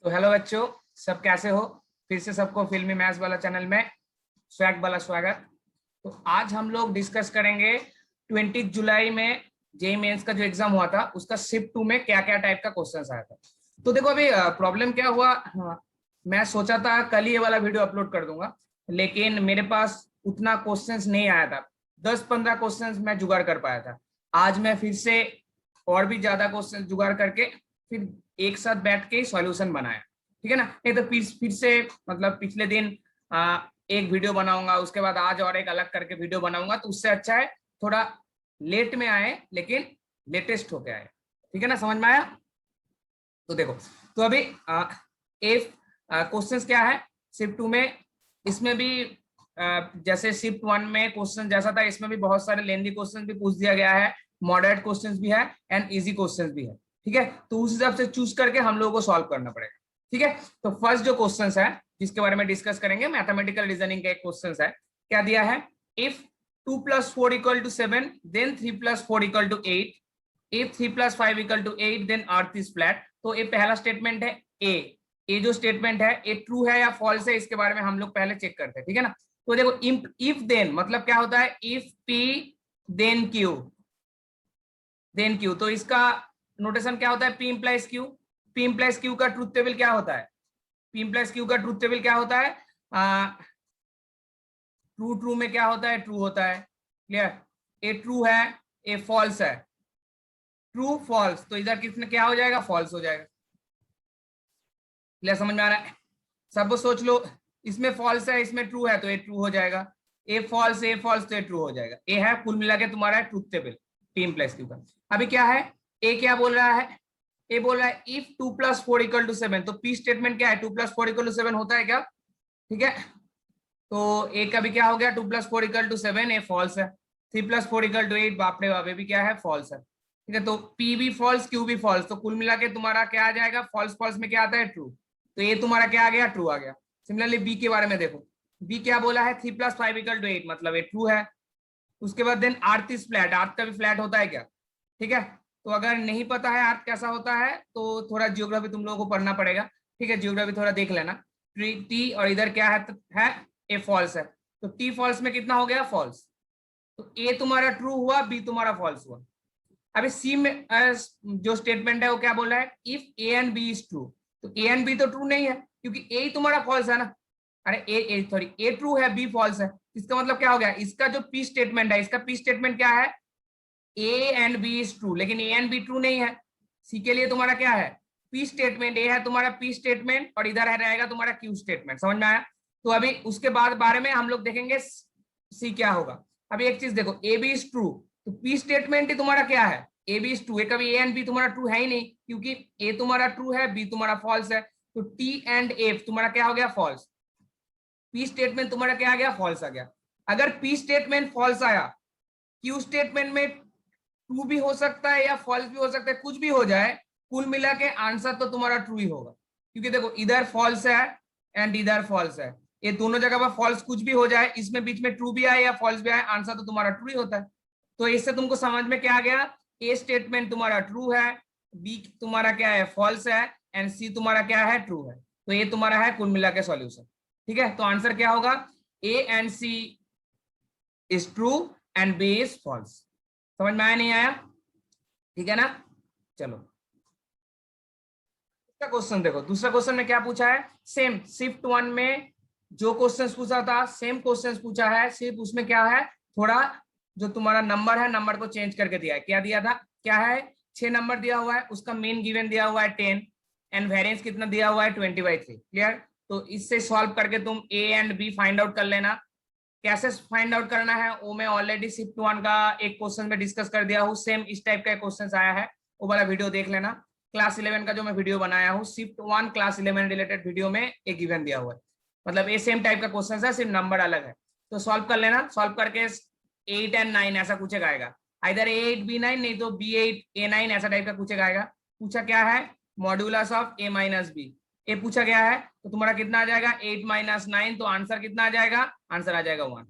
तो हेलो बच्चों, सब कैसे हो। फिर से सबको फिल्मी मैथ्स वाला चैनल में स्वैग वाला स्वागत। तो आज हम लोग डिस्कस करेंगे 20 जुलाई में जेईई मेंस का जो एग्जाम हुआ था उसका शिफ्ट 2 में क्या क्या टाइप का क्वेश्चंस आया था। तो देखो अभी प्रॉब्लम क्या हुआ। हाँ, मैं सोचा था कल ही ये वाला वीडियो अपलोड कर दूंगा, लेकिन मेरे पास उतना क्वेश्चंस नहीं आया था। 10-15 क्वेश्चंस मैं जुगाड़ कर पाया था। आज मैं फिर से और भी ज्यादा क्वेश्चन जुगाड़ करके फिर एक साथ बैठ के सॉल्यूशन बनाया। ठीक है ना। नहीं तो फिर से मतलब पिछले दिन एक वीडियो बनाऊंगा, उसके बाद आज और एक अलग करके वीडियो बनाऊंगा, तो उससे अच्छा है थोड़ा लेट में आए लेकिन लेटेस्ट होके आए। ठीक है ना, समझ में आया। तो देखो, तो अभी इफ क्वेश्चंस क्या है शिफ्ट 2 में। इसमें भी जैसे शिफ्ट 1 में क्वेश्चन जैसा था, इसमें भी बहुत सारे लेंथी क्वेश्चन भी पूछ दिया गया है, मॉडरेट क्वेश्चंस भी है एंड इजी क्वेश्चंस भी है। ठीक है, तो उस हिसाब से चूज करके हम लोगों को सॉल्व करना पड़ेगा। ठीक है, तो फर्स्ट जो क्वेश्चंस है जिसके बारे में डिस्कस करेंगे, मैथमेटिकल रीजनिंग का एक क्वेश्चंस है। क्या दिया है, if 2 + 4 = 7 then 3 + 4 = 8, if 3 + 5 = 8 then earth is flat. तो ये पहला स्टेटमेंट है ए। ये जो स्टेटमेंट है ये ट्रू है या फॉल्स है, इसके बारे में हम लोग पहले चेक करते हैं। ठीक है ना। तो देखो, इफ देन मतलब क्या होता है, if P then Q, then Q. तो इसका नोटेशन क्या होता है, P implies Q. P implies Q का ट्रूथ टेबल क्या होता है, पी इंप्लाइज क्यू का ट्रूथ टेबल क्या होता है, ट्रू ट्रू में क्या होता है, ट्रू होता है। क्लियर, ए ट्रू है, ए फॉल्स है। ट्रू फॉल्स, तो इधर किसने क्या हो जाएगा, फॉल्स हो जाएगा। क्लियर, समझ में आ रहा है। सब सोच लो, इसमें फॉल्स है इसमें ट्रू है, तो ये ट्रू हो जाएगा। ए फॉल्स तो ये ट्रू हो जाएगा। ए है कुल मिला के तुम्हारा truth table P implies Q का। अभी क्या है, ए क्या बोल रहा है, ए बोल रहा है इफ 2 + 4 = 7। तो पी स्टेटमेंट क्या है, 2 + 4 = 7 होता है क्या। ठीक है, तो ए का भी क्या हो गया, 2 + 4 = 7, ए फॉल्स है। 3 + 4 = 8, बाप रे बाप, ये भी क्या है, फॉल्स है। ठीक है, तो पी भी फॉल्स क्यू भी फॉल्स, तो कुल मिला के तुम्हारा क्या आ जाएगा, फॉल्स फॉल्स में क्या आता है, ट्रू। तो ये तुम्हारा क्या आ गया, ट्रू आ गया। सिमिलरली बी के बारे में देखो, बी क्या बोला है, 3 + 5 = 8, मतलब ये ट्रू है। उसके बाद देन अर्थ इज फ्लैट, अर्थ का भी फ्लैट होता है क्या। ठीक है, तो अगर नहीं पता है अर्थ कैसा होता है तो थोड़ा जियोग्राफी तुम लोगों को पढ़ना पड़ेगा। ठीक है, जियोग्राफी थोड़ा देख लेना। टी और इधर क्या है ए फॉल्स है, तो टी फॉल्स में कितना हो गया, फॉल्स। तो ए तुम्हारा ट्रू हुआ, बी तुम्हारा फॉल्स हुआ। अभी सी में जो स्टेटमेंट है वो क्या बोला है, if A and B is true. तो ए एंड बी तो ट्रू नहीं है क्योंकि ए तुम्हारा फॉल्स है ना। अरे ए सॉरी, ए ट्रू है बी फॉल्स है, इसका मतलब क्या हो गया, इसका जो पी स्टेटमेंट है, इसका पी स्टेटमेंट क्या है, A and B is true, लेकिन ए एंड बी ट्रू नहीं है। सी के लिए तुम्हारा क्या है, पी स्टेटमेंट। ए है तुम्हारा पी स्टेटमेंट और इधर है रहेगा तुम्हारा क्यू स्टेटमेंट। समझ में आया। तो अभी उसके बाद बारे में हम लोग देखेंगे सी क्या होगा। अभी एक चीज देखो, ए बी इज ट्रू, तो पी स्टेटमेंट ही तुम्हारा क्या है, ए बी इज ट्रू है। कभी ए एंड बी तुम्हारा ट्रू है ही नहीं क्योंकि ए तुम्हारा ट्रू है, बी तुम्हारा फॉल्स है। तो टी एंड एफ तुम्हारा क्या हो गया, फॉल्स। पी स्टेटमेंट तुम्हारा क्या आ गया, फॉल्स आ गया। अगर पी स्टेटमेंट फॉल्स आया, क्यू स्टेटमेंट में ट्रू भी हो सकता है या फॉल्स भी हो सकता है, कुछ भी हो जाए, कुल मिला के आंसर तो तुम्हारा ट्रू ही होगा। क्योंकि देखो, इधर फॉल्स है एंड इधर फॉल्स है, ये दोनों जगह पर फॉल्स कुछ भी हो जाए, इसमें बीच में ट्रू भी आए या फॉल्स भी आए, आंसर तो तुम्हारा ट्रू ही होता है। तो इससे तुमको समझ में क्या आ गया, ए स्टेटमेंट तुम्हारा ट्रू है, बी तुम्हारा क्या है, फॉल्स है, एंड सी तुम्हारा क्या है, ट्रू है। तो ये तुम्हारा है कुल मिला के सॉल्यूशन। ठीक है, तो आंसर क्या होगा, A and C is true and B is false. समझ में आया नहीं आया, ठीक है ना। चलो दूसरा क्वेश्चन देखो, दूसरा क्वेश्चन में क्या पूछा है, सेम शिफ्ट 1 में जो क्वेश्चंस पूछा था सेम क्वेश्चंस पूछा है, सिर्फ उसमें क्या है, थोड़ा जो तुम्हारा नंबर है नंबर को चेंज करके दिया है। क्या दिया था, क्या है, 6 नंबर दिया हुआ है, उसका मेन गिवन दिया हुआ है 10 एंड वेरिएंस कितना दिया हुआ है 20/3। क्लियर, तो इससे सॉल्व करके तुम A and B find out कर लेना। कैसे फाइंड आउट करना है वो मैं ऑलरेडी शिफ्ट 1 का एक क्वेश्चन में डिस्कस कर दिया हूँ, सेम इस टाइप का क्वेश्चन आया है, वो वाला वीडियो देख लेना। क्लास 11 का जो मैं वीडियो बनाया हूँ, शिफ्ट 1 क्लास 11 रिलेटेड वीडियो में एक गिवन दिया हुआ है, मतलब ये सेम टाइप का क्वेश्चन है, सिर्फ नंबर अलग है। तो सॉल्व कर लेना, सॉल्व करके 8 एंड 9 ऐसा कुछ आएगा, इधर A8 B9 नहीं तो B8 A9 ऐसा टाइप का कुछ आएगा। पूछा क्या है, modulus of A minus B, ये पूछा गया है। तो तुम्हारा कितना आ जाएगा, 8 - 9, तो आंसर कितना आ जाएगा, आंसर आ जाएगा 1।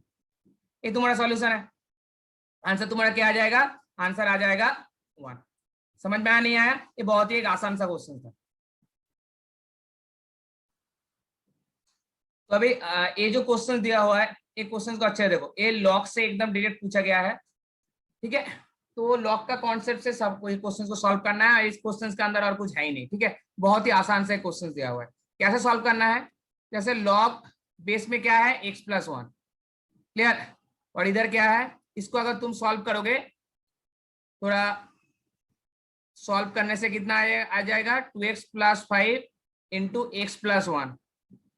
ये तुम्हारा सॉल्यूशन है, आंसर तुम्हारा क्या आ जाएगा, आंसर आ जाएगा 1। समझ में आया नहीं आया, ये बहुत ही एक आसान सा क्वेश्चन था। तो अभी ये जो क्वेश्चन दिया हुआ है, एक क्वेश्चन को अच्छे से देखो, ये लॉग से एकदम डायरेक्ट पूछा गया है, ठीक है। तो लॉग का कॉन्सेप्ट से सब कोई क्वेश्चन को सॉल्व करना है, इस क्वेश्चन के अंदर और कुछ है ही नहीं, ठीक है। बहुत ही आसान से क्वेश्चन दिया हुआ है, कैसे सॉल्व करना है। जैसे लॉग बेस में क्या है, x+1, क्लियर। और इधर क्या है, इसको अगर तुम सॉल्व करोगे, थोड़ा सॉल्व करने से कितना आ जाएगा, 2x+5 इंटू x+1,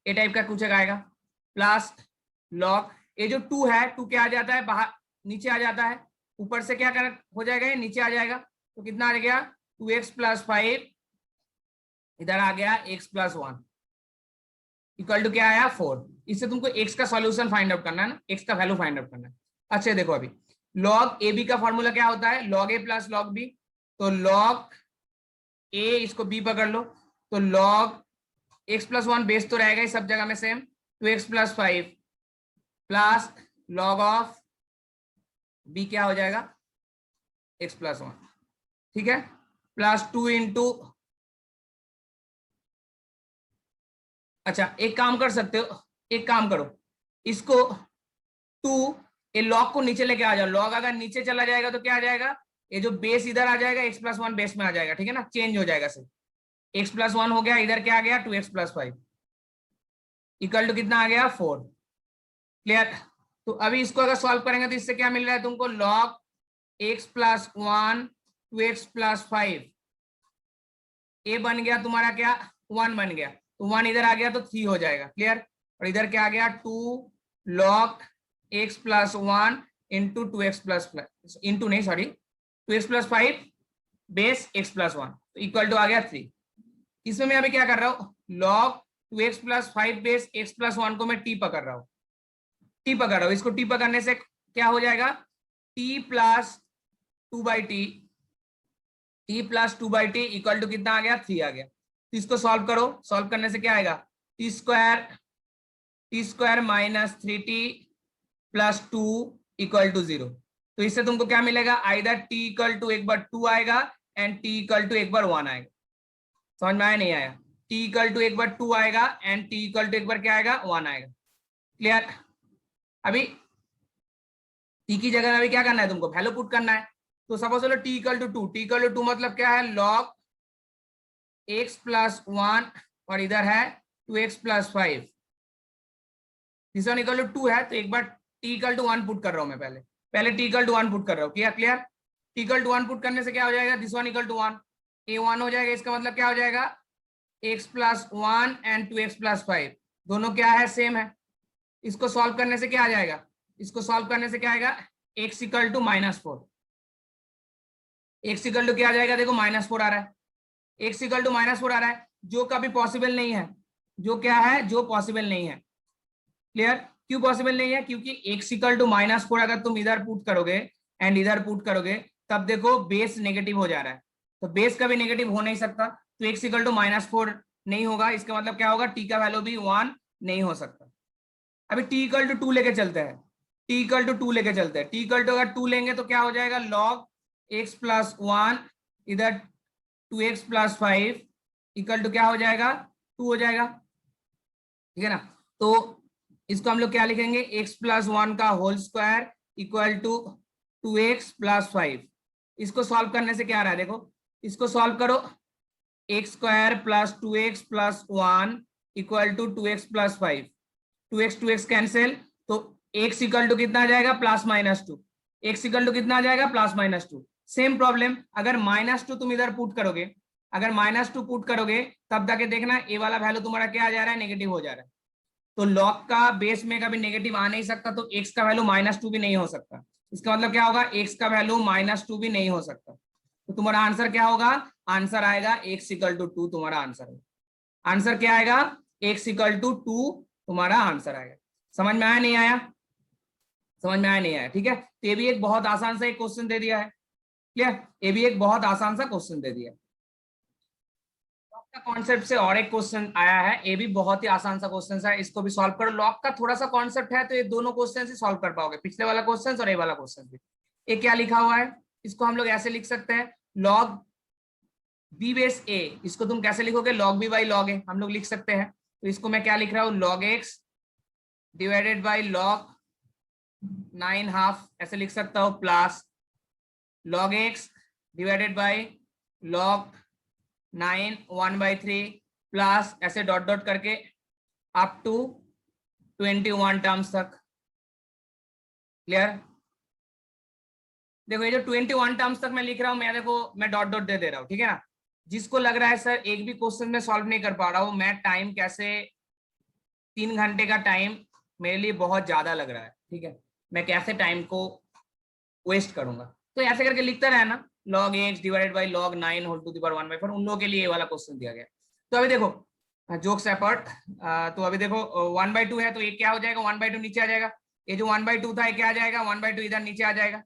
ए टाइप का कुछ आएगा। प्लस लॉग, ये जो 2 है, 2 क्या आ जाता है, बाहर नीचे आ जाता है, ऊपर से क्या कर हो जाएगा, ये नीचे आ जाएगा, तो कितना आ गया, 2x+5, इधर आ गया x+1 इक्वल टू क्या आया, 4। इससे तुमको x का सॉल्यूशन फाइंड आउट करना है ना, x का वैल्यू फाइंड आउट करना है। अच्छा देखो, अभी लॉग ए बी का फॉर्मूला क्या होता है, लॉग ए प्लस लॉग बी। तो लॉग ए, इसको बी पकड़ लो, तो लॉग x+1 बेस तो रहेगा ही सब जगह में same, 2x+5 plus log of B क्या हो जाएगा, x+1, ठीक है, प्लस 2 इंटू, अच्छा एक काम कर सकते हो, एक काम करो, इसको 2, ये लॉग को नीचे लेके आ जाओ, लॉग अगर नीचे चला जाएगा तो क्या आ जाएगा, ये जो बेस इधर आ जाएगा, x+1 बेस में आ जाएगा, ठीक है ना, चेंज हो जाएगा सिर्फ, x+1 हो गया, इधर क्या आ गया, 2x+5 इक्वल टू कितना आ गया, 4, क्लियर। तो अभी इसको अगर सॉल्व करेंगे तो इससे क्या मिल रहा है तुमको, लॉग x+1 2x+5, ए बन गया तुम्हारा क्या, 1 बन गया, तो 1 इधर आ गया तो 3 हो जाएगा, क्लियर। और इधर क्या आ गया, 2 log x+1 into 2x+5 into नहीं सॉरी 2x+5 बेस x+1 तो इक्वल टू आ गया 3। इसमें मैं अभी क्या कर रहा हूँ, लॉग 2x+5 बेस x+1 को मैं टी पकड़ रहा हूँ, टी पकड़ रहा हूँ, इसको टी पकड़ने से क्या हो जाएगा, t plus 2/t, t plus 2/t equal to कितना आ गया, 3 आ गया। तो इसको सॉल्व करो, सॉल्व करने से क्या आएगा, t square minus 3t plus 2 equal to 0। तो इससे तुमको क्या मिलेगा, आइदर t इक्वल टू एक बार 2 आएगा एंड t इक्वल टू एक बार 1 आएगा। समझ में आया नहीं आया, t इक्वल टू एक बार 2 आएगा एंड t इक्वल टू एक बार क्या आएगा, 1 आएगा, क्लियर। अभी t की जगह अभी क्या करना है तुमको, वैल्यू पुट करना है। तो सपोज लो t equal to 2, t equal to 2 मतलब क्या है, लॉग x+1 और इधर है 2x+5, this one equal to 2 है, तो एक बार t इक्वल टू 1 पुट कर रहा हूं मैं, पहले t इक्वल टू 1 पुट कर रहा हूँ, किया clear. t equal to 1 put करने से क्या हो जाएगा, दिस वन इक्वल टू 1, ये 1 हो जाएगा, इसका मतलब क्या हो जाएगा, x+1 एंड 2x+5 दोनों क्या है, सेम है। इसको सॉल्व करने से क्या आ जाएगा, इसको सॉल्व करने से क्या आएगा, x equal to -4, x equal to क्या आ जाएगा, देखो -4 आ रहा है, x इक्वल टू -4 आ रहा है, जो कभी पॉसिबल नहीं है, जो क्या है, जो पॉसिबल नहीं है, क्लियर। क्यों पॉसिबल नहीं है, क्योंकि x इक्वल टू -4 अगर तुम इधर पुट करोगे एंड इधर पुट करोगे, तब देखो बेस नेगेटिव हो जा रहा है, तो बेस कभी नेगेटिव हो नहीं सकता, तो x इक्वल टू -4 नहीं होगा, इसका मतलब क्या होगा, t का वैल्यू भी 1 नहीं हो सकता। अभी t इक्वल टू 2 लेके चलते हैं, t इक्वल टू 2 लेके चलते हैं, t इक्वल टू अगर 2 लेंगे तो क्या हो जाएगा, log x+1 इधर 2x+5 इक्वल टू क्या हो जाएगा, 2 हो जाएगा, ठीक है ना। तो इसको हम लोग क्या लिखेंगे, x+1 का whole square equal to 2x+5। इसको सॉल्व करने से क्या आ रहा है, देखो इसको सॉल्व करो, x² plus 2x+1 equal to 2x+5, 2x cancel, तो x इक्वल टू कितना आ जाएगा, +-2, x इक्वल टू कितना आ जाएगा, +-2। सेम प्रॉब्लम, अगर -2 तुम इधर पुट करोगे, अगर -2 पुट करोगे तब जाके देखना ए वाला वैल्यू तुम्हारा क्या आ जा रहा है, नेगेटिव हो जा रहा है। तो लॉग का बेस में कभी नेगेटिव आ नहीं सकता, तो x का वैल्यू -2 भी नहीं हो सकता, इसका मतलब क्या होगा, x का वैल्यू -2 भी नहीं हो सकता। तो तुम्हारा आंसर क्या होगा, आंसर आएगा x इक्वल टू 2, तुम्हारा आंसर है, आंसर क्या आएगा, x इक्वल टू 2 तुम्हारा आंसर आएगा। समझ में आया नहीं आया, समझ में आया नहीं आया, ठीक है। तो ये भी एक बहुत आसान सा एक क्वेश्चन दे दिया है, क्लियर, ये भी एक बहुत आसान सा क्वेश्चन दे दिया। लॉग का कॉन्सेप्ट से और एक क्वेश्चन आया है, ये भी बहुत ही आसान सा क्वेश्चन है, इसको भी सॉल्व करो। लॉग का थोड़ा सा कॉन्सेप्ट है तो ये दोनों क्वेश्चन ही सॉल्व कर पाओगे, पिछले वाला क्वेश्चन और ये वाला क्वेश्चन भी। ये क्या लिखा हुआ है, इसको हम लोग ऐसे लिख सकते हैं, लॉग बी बेस ए, इसको तुम कैसे लिखोगे, लॉग बी बाई लॉग ए हम लोग लिख सकते हैं। तो इसको मैं क्या लिख रहा हूँ, log x divided by log 9 half ऐसे लिख सकता हो, plus log x divided by log 9 1/3 plus ऐसे डॉट डॉट करके अप टू 21 टर्म्स तक। क्लियर? देखो ये जो 21 टर्म्स तक मैं लिख रहा हूं, मैं देखो मैं डॉट डॉट दे रहा हूं, ठीक है ना। जिसको लग रहा है सर एक भी क्वेश्चन में सॉल्व नहीं कर पा रहा हूं मैं, टाइम कैसे 3 घंटे का टाइम मेरे लिए बहुत ज्यादा लग रहा है, ठीक है, मैं कैसे टाइम को वेस्ट करूंगा, तो ऐसे करके लिखता रहे ना, log x divided by log 9 whole to the power 1/4, उन लोगों के लिए ये वाला क्वेश्चन दिया गया। तो अभी देखो जोक्स अपार्ट, तो अभी देखो 1/2 है तो ये क्या हो जाएगा, 1/2 नीचे आ जाएगा, ये जो 1/2 था ये क्या आ जाएगा, 1/2 इधर नीचे आ जाएगा।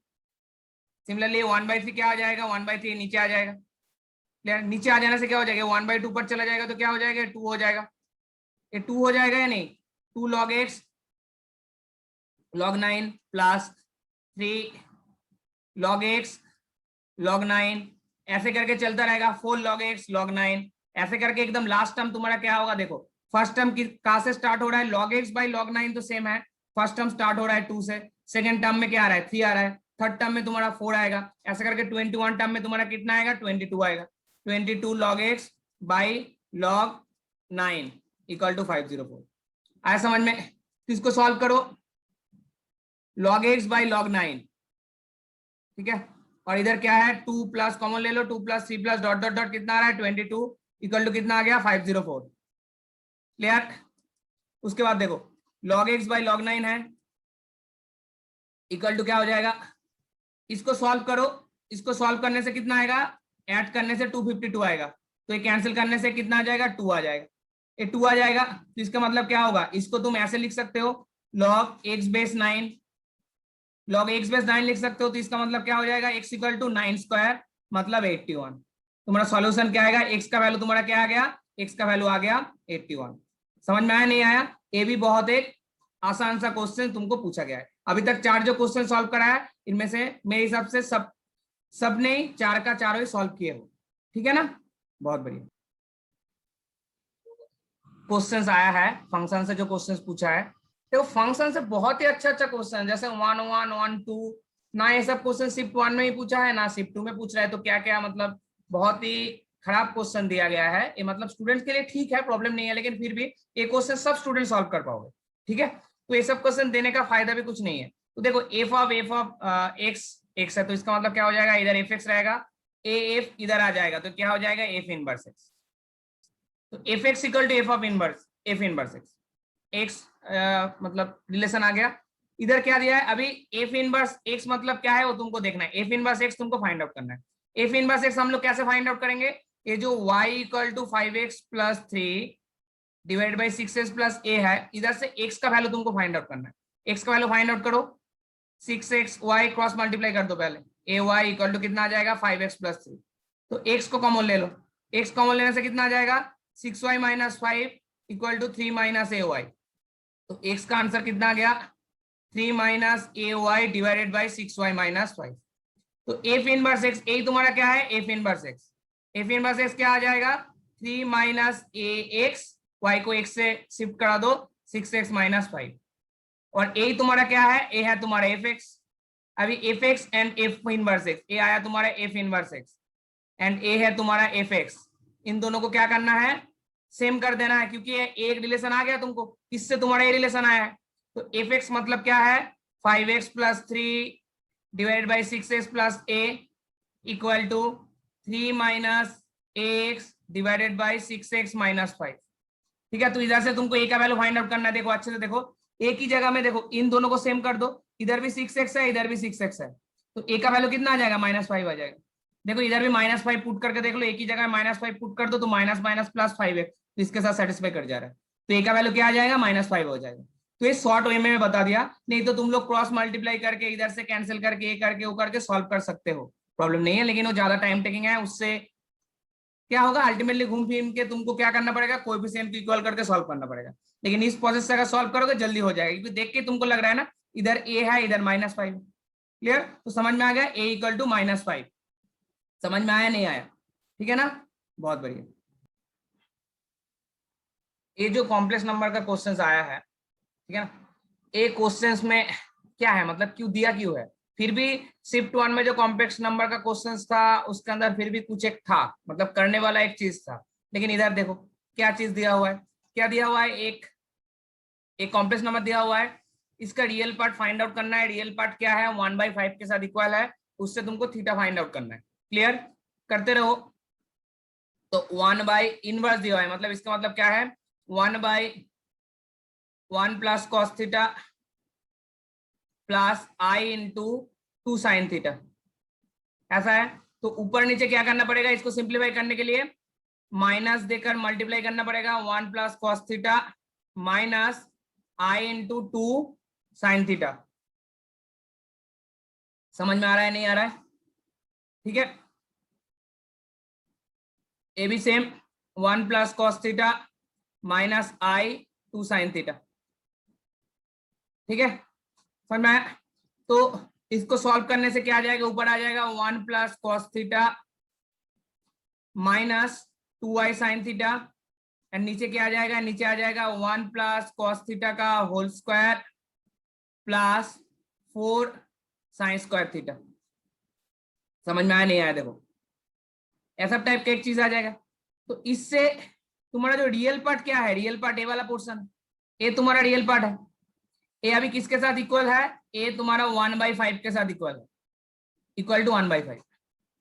सिमिलरली 1/3 क्या आ जाएगा, 1/3 नीचे आ जाएगा। क्लियर? नीचे आ जाने से क्या हो जाएगा, 1/2 पर चला जाएगा तो क्या हो जाएगा, 2 हो जाएगा। ये 2 हो जाएगा या नहीं, 2 log x log 9 plus 3 log x log 9 ऐसे करके चलता रहेगा, 4 log x log 9 ऐसे करके एकदम लास्ट टर्म तुम्हारा क्या होगा, देखो फर्स्ट टर्म कहां से स्टार्ट हो रहा है, log x बाई log 9 तो सेम है, फर्स्ट टर्म स्टार्ट हो रहा है 2 से, सेकंड टर्म में क्या आ रहा है 3 आ रहा है, थर्ड टर्म में तुम्हारा 4 आएगा, ऐसे करके 21 टर्म में तुम्हारा कितना आएगा 22 आएगा। 22 log x by log 9 equal to 504। आया समझ में? तो इसको सॉल्व करो, log x बाई log 9, ठीक है, और इधर क्या है 2 प्लस कॉमन ले लो, 2 plus 3 plus dot dot dot कितना आ रहा है 22 इक्वल टू कितना आ गया 504। क्लियर? उसके बाद देखो log x बाई log 9 है इक्वल टू क्या हो जाएगा, इसको सॉल्व करो, इसको सॉल्व करने से कितना आएगा, ऐड करने से 252 आएगा, तो ये कैंसिल करने से कितना आ जाएगा 2 आ जाएगा, ये 2 आ जाएगा, तो इसका मतलब क्या होगा, इसको तुम ऐसे लिख सकते हो log x base 9, log x base 9 लिख सकते हो, तो इसका मतलब क्या हो जाएगा x इक्वल टू 9 स्क्वायर मतलब 81। तुम्हारा सॉल्यूशन क्या आएगा, x का वैल्यू तुम्हारा क्या आ गया, x का वैल्यू आ गया 81। समझ में आया नहीं आया? ये भी बहुत एक आसान सा क्वेश्चन तुमको पूछा गया है। अभी तक 4 जो क्वेश्चन सॉल्व करा है इनमें से मेरे हिसाब से सबने 4 का 4 ही सॉल्व किए हो, ठीक है ना, बहुत बढ़िया। क्वेश्चंस आया है फंक्शन से, जो क्वेश्चंस पूछा है देखो फंक्शन से बहुत ही अच्छा क्वेश्चन, जैसे 1 1 1 2 ना, ये सब क्वेश्चन शिफ्ट 1 में ही पूछा है ना शिफ्ट 2 में पूछ रहा है, तो क्या क्या मतलब बहुत ही खराब क्वेश्चन दिया गया है ये, मतलब स्टूडेंट्स के लिए ठीक है प्रॉब्लम नहीं है, लेकिन फिर भी ये क्वेश्चन सब स्टूडेंट सॉल्व कर पाओगे, ठीक है, तो ये सब क्वेश्चन देने का फायदा भी कुछ नहीं है। तो देखो एफ ऑफ एक्स है, तो इसका मतलब क्या हो जाएगा, इधर एफ एक्स रहेगा, ए एफ इधर आ जाएगा तो क्या हो जाएगा एफ इनवर्स एक्स, तो f x equal to f of inverse f inverse x, x मतलब रिलेशन आ गया। इधर क्या दिया है अभी, एफ इनवर्स एक्स मतलब क्या है वो तुमको देखना है, एफ इनवर्स एक्स तुमको फाइंड आउट करना है। एफ इनवर्स एक्स हम लोग कैसे फाइंड आउट करेंगे, ये जो y equal to 5x plus 3 divide by 6x plus a है, इधर से x का वैल्यू तुमको फाइंड आउट करना है, x का वैल्यू फाइंड आउट करो, 6x y क्रॉस मल्टीप्लाई कर दो पहले, ay इक्वल टू कितना आ जाएगा 5x प्लस 3, तो x को कॉमन ले लो, x कॉमन लेने से कितना आ जाएगा 6y minus 5 equal to 3 minus A y, तो x का आंसर कितना आ गया 3 minus A y divided by 6y minus 5। तो एफ इनवर्स एक्स यही तुम्हारा क्या है f inverse x, f inverse x क्या आ जाएगा 3 माइनस ए एक्स, वाई को x से शिफ्ट करा दो 6x माइनस 5, और यही तुम्हारा क्या है ए है तुम्हारा एफ एक्स। अभी F X and F inverse X, A आया तुम्हारा F inverse X and A है तुम्हारा एफ एक्स, इन दोनों को क्या करना है सेम कर देना है, क्योंकि एक रिलेशन आ गया तुमको, इससे तुम्हारा ये रिलेशन आया है, तो एफ एक्स मतलब क्या है 5x plus 3 divided by 6x plus a equal to 3 minus ax divided by 6x minus 5, ठीक है। तो इधर से तुमको a का वैल्यू फाइंड आउट करना है, देखो अच्छे से देखो, a की जगह में देखो इन दोनों को सेम कर दो, इधर भी 6x है इधर भी 6x है, तो a का वैल्यू कितना आ जाएगा -5 आ जाएगा, देखो इधर भी -5 पुट करके देख लो, एक ही जगह -5 पुट कर दो तो माइनस माइनस प्लस 5x, तो इसके साथ सेटिस्फाई कर जा रहा है, तो a का वैल्यू क्या आ जाएगा -5 हो जाएगा। तो ये शॉर्ट वे में बता दिया, नहीं तो तुम लोग क्रॉस मल्टीप्लाई करके इधर से कैंसिल करके ये करके वो करके सॉल्व कर सकते हो, प्रॉब्लम नहीं है, लेकिन वो ज्यादा टाइम टेकिंग है, उससे क्या होगा अल्टीमेटली घूम फिर के तुमको क्या करना पड़ेगा कोएफिशिएंट को इक्वल करके सॉल्व करना पड़ेगा, लेकिन इस प्रोसेस से अगर सॉल्व करोगे जल्दी हो जाएगा, क्योंकि देख के तुमको लग रहा है ना इधर ए है इधर -5, क्लियर, तो समझ में आ गया a इक्वल टू -5, समझ में आया नहीं आया, ठीक है ना, बहुत बढ़िया। ये जो कॉम्प्लेक्स नंबर का क्वेश्चन आया है, ठीक है ना, ए क्वेश्चंस में क्या है, मतलब क्यों दिया क्यों है, फिर भी शिफ्ट 1 में जो कॉम्प्लेक्स नंबर का क्वेश्चंस था उसके अंदर फिर भी कुछ एक था, मतलब करने वाला एक चीज था। लेकिन इधर देखो क्या चीज दिया हुआ है, क्या दिया हुआ है, एक कॉम्प्लेक्स नंबर दिया हुआ है, इसका रियल पार्ट फाइंड आउट करना है। रियल पार्ट क्या है, 1/5 के साथ इक्वल है, उससे तुमको थीटा फाइंड आउट करना है। क्लियर, करते रहो। तो 1/इनवर्स दिया हुआ है, मतलब इसका मतलब क्या है, 1/1 प्लस कॉस थीटा प्लस आई इंटू 2 साइन थीटा, ऐसा है। तो ऊपर नीचे क्या करना पड़ेगा, इसको सिंप्लीफाई करने के लिए माइनस देकर मल्टीप्लाई करना पड़ेगा, 1 प्लस कॉस थीटा माइनस आई इंटू 2 साइन थीटा। समझ में आ रहा है नहीं आ रहा है, ठीक है। ए भी same, 1 plus cos theta minus i 2 sine theta, ठीक है, समझ में आया। तो इसको सॉल्व करने से क्या आ जाएगा, ऊपर आ जाएगा 1 plus cos theta minus 2i sine theta, and नीचे क्या आ जाएगा, नीचे आ जाएगा 1 प्लस कॉस थीटा का whole square plus 4 sine square theta. समझ में आया नहीं आया, देखो ऐसा टाइप का एक चीज आ जाएगा। तो इससे तुम्हारा जो रियल पार्ट क्या है, रियल पार्ट ए वाला पोर्शन, ए तुम्हारा रियल पार्ट है। ए अभी किसके साथ इक्वल है, ए तुम्हारा 1/5 के साथ इक्वल है, इक्वल टू 1/5,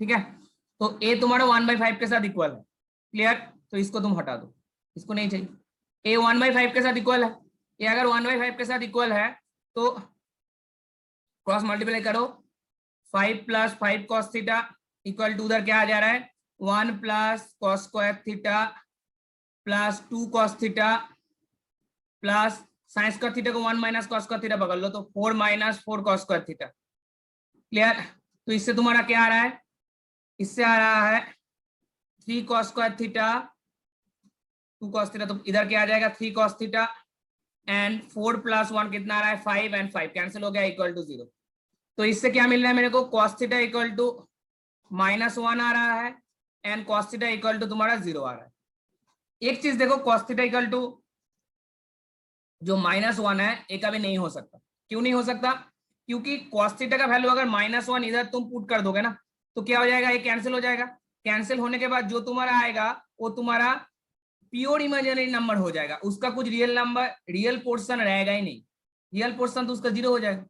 ठीक है। तो ए तुम्हारा 1/5 के साथ इक्वल है, क्लियर। तो इसको तुम हटा दो, इसको नहीं चाहिए। ए 1/5 के साथ इक्वल है, ए अगर 1/5 के साथ इक्वल है तो क्रॉस मल्टीप्लाई करो, 5 plus 5 cos theta equal to उधर क्या आ जा रहा है, 1 plus cos square theta plus 2 cos theta plus sine square theta को 1 माइनस कॉस स्क्वायर थीटा पकड़ लो तो 4 minus 4 cos square theta, clear. तो इससे तुम्हारा क्या आ रहा है, इससे आ रहा है 3 cos square theta 2 cos theta, तो इधर क्या आ जाएगा 3 कॉस थीटा एंड 4 प्लस 1 कितना आ रहा है 5 एंड 5 कैंसिल हो गया इक्वल टू 0। तो इससे क्या मिल रहा है मेरे को, कॉस थीटा इक्वल टू -1 आ रहा है and cos theta equal to तुम्हारा 0 आ रहा है। एक चीज देखो, कॉस थीटा इक्वल टू जो -1 है एक कभी नहीं हो सकता। क्यों नहीं हो सकता, क्योंकि कॉस थीटा का वैल्यू अगर -1 इधर तुम पुट कर दोगे ना तो क्या हो जाएगा, ये कैंसिल हो जाएगा। कैंसिल होने के बाद जो तुम्हारा आएगा वो तुम्हारा प्योर इमेजिनरी नंबर हो जाएगा, उसका कुछ रियल नंबर रियल पोर्शन रहेगा ही नहीं, रियल पोर्शन तो उसका 0 हो जाएगा।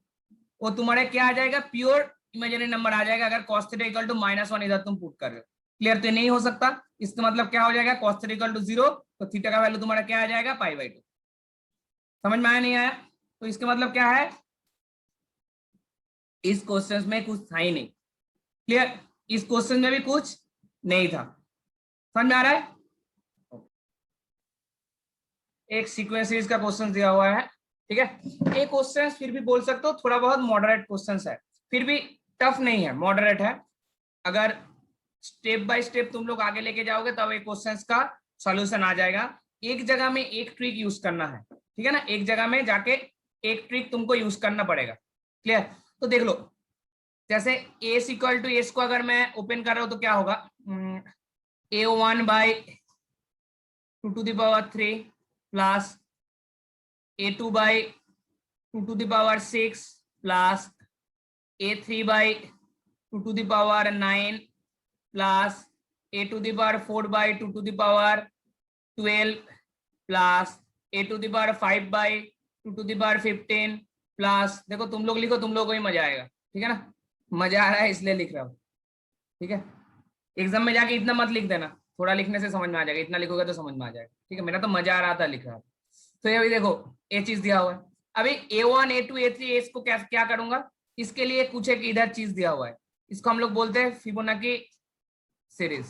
वो तुम्हारे क्या आ जाएगा, प्योर इमेजिनरी नंबर आ जाएगा अगर cos थीटा इक्वल टू -1 इधर तुम पुट कर रहे हो, क्लियर। तो ये नहीं हो सकता, इसका मतलब क्या हो जाएगा, cos थीटा इक्वल टू 0, तो थीटा का वैल्यू तुम्हारा क्या आ जाएगा π/2। समझ में आया नहीं आया, तो इसका मतलब क्या है, इस क्वेश्चन में कुछ था ही नहीं, क्लियर, इस क्वेश्चन में भी कुछ नहीं था। समझ में आ रहा है, एक सीक्वेंस सीरीज का क्वेश्चन दिया हुआ है, ठीक है। एक क्वेश्चन फिर भी बोल सकते हो थोड़ा बहुत मॉडरेट क्वेश्चन है, फिर भी टफ नहीं है, मॉडरेट है। अगर स्टेप बाय स्टेप तुम लोग आगे लेके जाओगे तब एक क्वेश्चन का सॉल्यूशन आ जाएगा। एक जगह में एक ट्रिक यूज करना है, ठीक है ना, एक जगह में जाके एक ट्रिक तुमको यूज करना पड़ेगा, क्लियर। तो देख लो, जैसे ए इक्वल टू एस को अगर मैं ओपन कर रहा हूं तो क्या होगा, a1/2 plus a2/2 plus a3/2 plus a4/2 plus a5/2 plus, देखो तुम लोग लिखो, तुम लोग को ही मजा आएगा, ठीक है ना, मजा आ रहा है इसलिए लिख रहा हूँ, ठीक है। एग्जाम में जाके इतना मत लिख देना, थोड़ा लिखने से समझ में आ जाएगा, इतना लिखोगे तो समझ में आ जाएगा, ठीक है। मेरा तो मजा आ रहा था लिख रहा था। तो ये अभी देखो ये चीज दिया हुआ है, अभी a1 a2 a3 इसको क्या करूंगा, इसके लिए कुछ एक इधर चीज दिया हुआ है, इसको हम लोग बोलते हैं फिबोनाची सीरीज,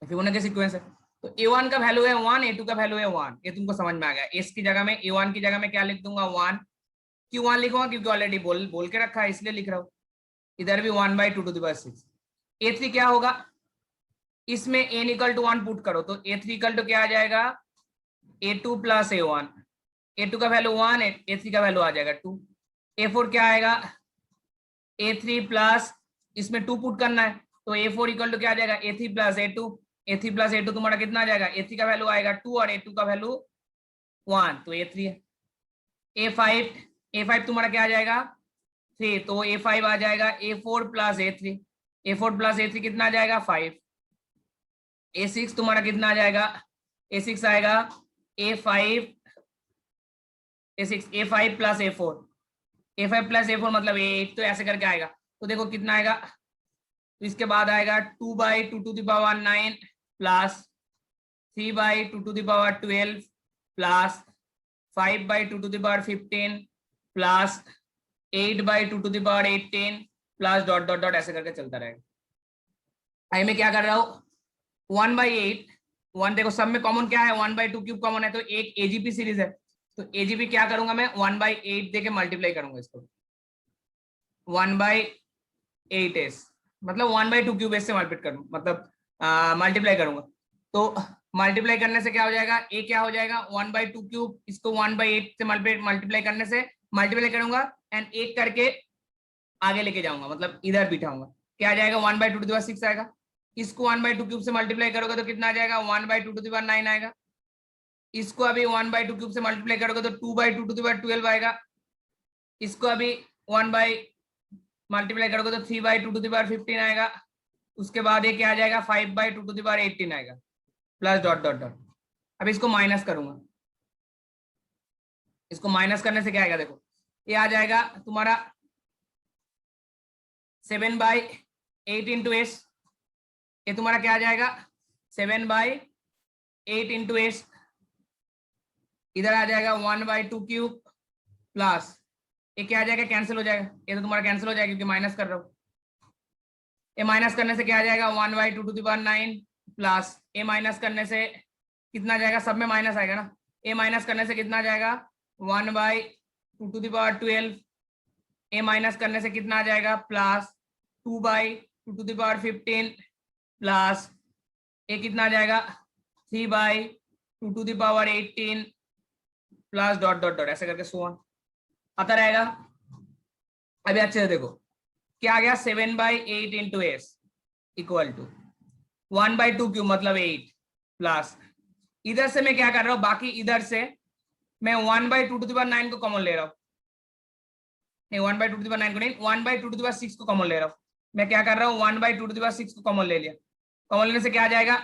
फिबोनाची सीक्वेंस है। तो a1 का वैल्यू है 1, a2 का वैल्यू है 1, ये तुमको समझ में आ गया। एस की जगह में a1 की जगह में क्या लिख दूंगा 1, क्यों 1 लिखूंगा, क्योंकि ऑलरेडी बोल के रखा है इसलिए लिख रहा हूँ। इधर भी 1/2 a3 क्या होगा, इसमें n इक्वल टू 1 पुट करो तो a3 इक्वल टू क्या आ जाएगा, a2 प्लस a1, a2 का वैल्यू 1, a3 का वैल्यू आ जाएगा 2, a4 क्या आएगा a3 प्लस, इसमें 2 पुट करना है तो a4 इक्वल टू क्या आ जाएगा a3 plus a2, a3 plus a2 तुम्हारा कितना आ जाएगा, a3 का वैल्यू आएगा 2 और a2 का वैल्यू 1, तो a3 है। A5 तुम्हारा क्या आ जाएगा 3, तो A5 आ जाएगा A4 plus A3, A4 plus A3 कितना आ जाएगा 5। A6 तुम्हारा कितना आ जाएगा, A6 आएगा A5 A6 A5 plus A4, A5 plus A4 मतलब A8, तो ऐसे करके आएगा। तो देखो कितना आएगा, तो इसके बाद आएगा 2/2 to the power 9 plus 3/2 to the power 12 plus 5/2 to the power 15 plus 8/2 to the power 18 plus dot dot dot ऐसे करके चलता रहेगा। आई में क्या कर रहा हूँ 1/8, 1 देखो सब में कॉमन क्या है 1/2 क्यूब कॉमन है, तो एक एजीपी सीरीज है, तो एजीपी क्या करूंगा मैं 1/8 देके मल्टीप्लाई करूंगा इसको 1/8s, मतलब 1/2 क्यूब से मल्टीप्लाई करूँ, मतलब मल्टीप्लाई करूंगा। तो मल्टीप्लाई करने से क्या हो जाएगा, ए क्या हो जाएगा 1/2 क्यूब, इसको 1/8 से मल्टीप्लाई करने से मल्टीप्लाई करूंगा एंड एक करके आगे लेके जाऊंगा, मतलब इधर बिठाऊंगा, क्या आ जाएगा 1/2 to the power 6 आएगा। इसको 1/2 क्यूब से मल्टीप्लाई करोगे तो कितना आ जाएगा 1/2 to the power 9 आएगा। इसको अभी 1/2 क्यूब से मल्टीप्लाई करोगे तो 2/2 to the power 12 आएगा। इसको अभी 1 बाई मल्टीप्लाई करोगे तो 3/2 to the power 15 आएगा। उसके बाद ये क्या आ जाएगा 5/2 to the power 18 आएगा प्लस डॉट डॉट डॉट। अब इसको माइनस करूंगा, इसको माइनस करने से क्या आएगा देखो, ये आ जाएगा तुम्हारा 7/8 इंटू एस, ये तुम्हारा क्या आ जाएगा 7/8 इंटू एस, इधर आ जाएगा 1/2 क्यूब प्लस ये क्या आ जाएगा कैंसिल हो जाएगा, ये तो तुम्हारा कैंसिल हो जाएगा क्योंकि माइनस कर रहा हूं। ये माइनस करने से क्या आ जाएगा 1/2 to the power 9 plus A minus करने से कितना जाएगा, सब में माइनस आएगा ना, ए माइनस करने से कितना जाएगा 1/2 to the power 12, a minus करने से कितना आ जाएगा plus 2/2 to the power 15 plus a कितना आ जाएगा 3/2 to the power 18 plus dot dot dot ऐसे करके सो ऑन आता रहेगा। अभी अच्छे से देखो क्या आ गया 7/8 into s equal to 1/2 cube मतलब 8 प्लस इधर से मैं क्या कर रहा हूं, बाकी इधर से मैं 1/2 to the power 9 को कॉमन ले रहा हूं, नहीं 1/2 to the power 9 को नहीं 1/2 to the power 6 को कॉमन ले रहा हूं। मैं क्या कर रहा हूं 1/2 to the power 6 को कॉमन ले लिया, कॉमन लेने से क्या आ जाएगा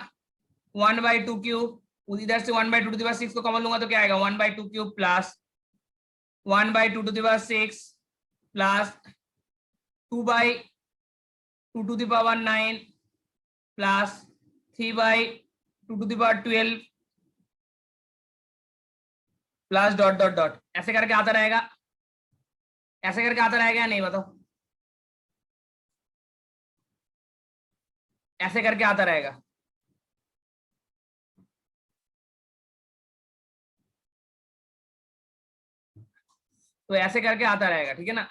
1/2 क्यूब, इधर से 1/2 to the power 6 को कॉमन लूंगा तो क्या आएगा 1/2 cube plus 1/2 to the power 6 plus 2/2 to the power 9 plus 3/2 to the power 12 plus dot dot dot ऐसे करके आता रहेगा, ऐसे करके आता रहेगा या नहीं बताओ, ऐसे करके आता रहेगा। तो ऐसे करके आता रहेगा, ठीक है ना।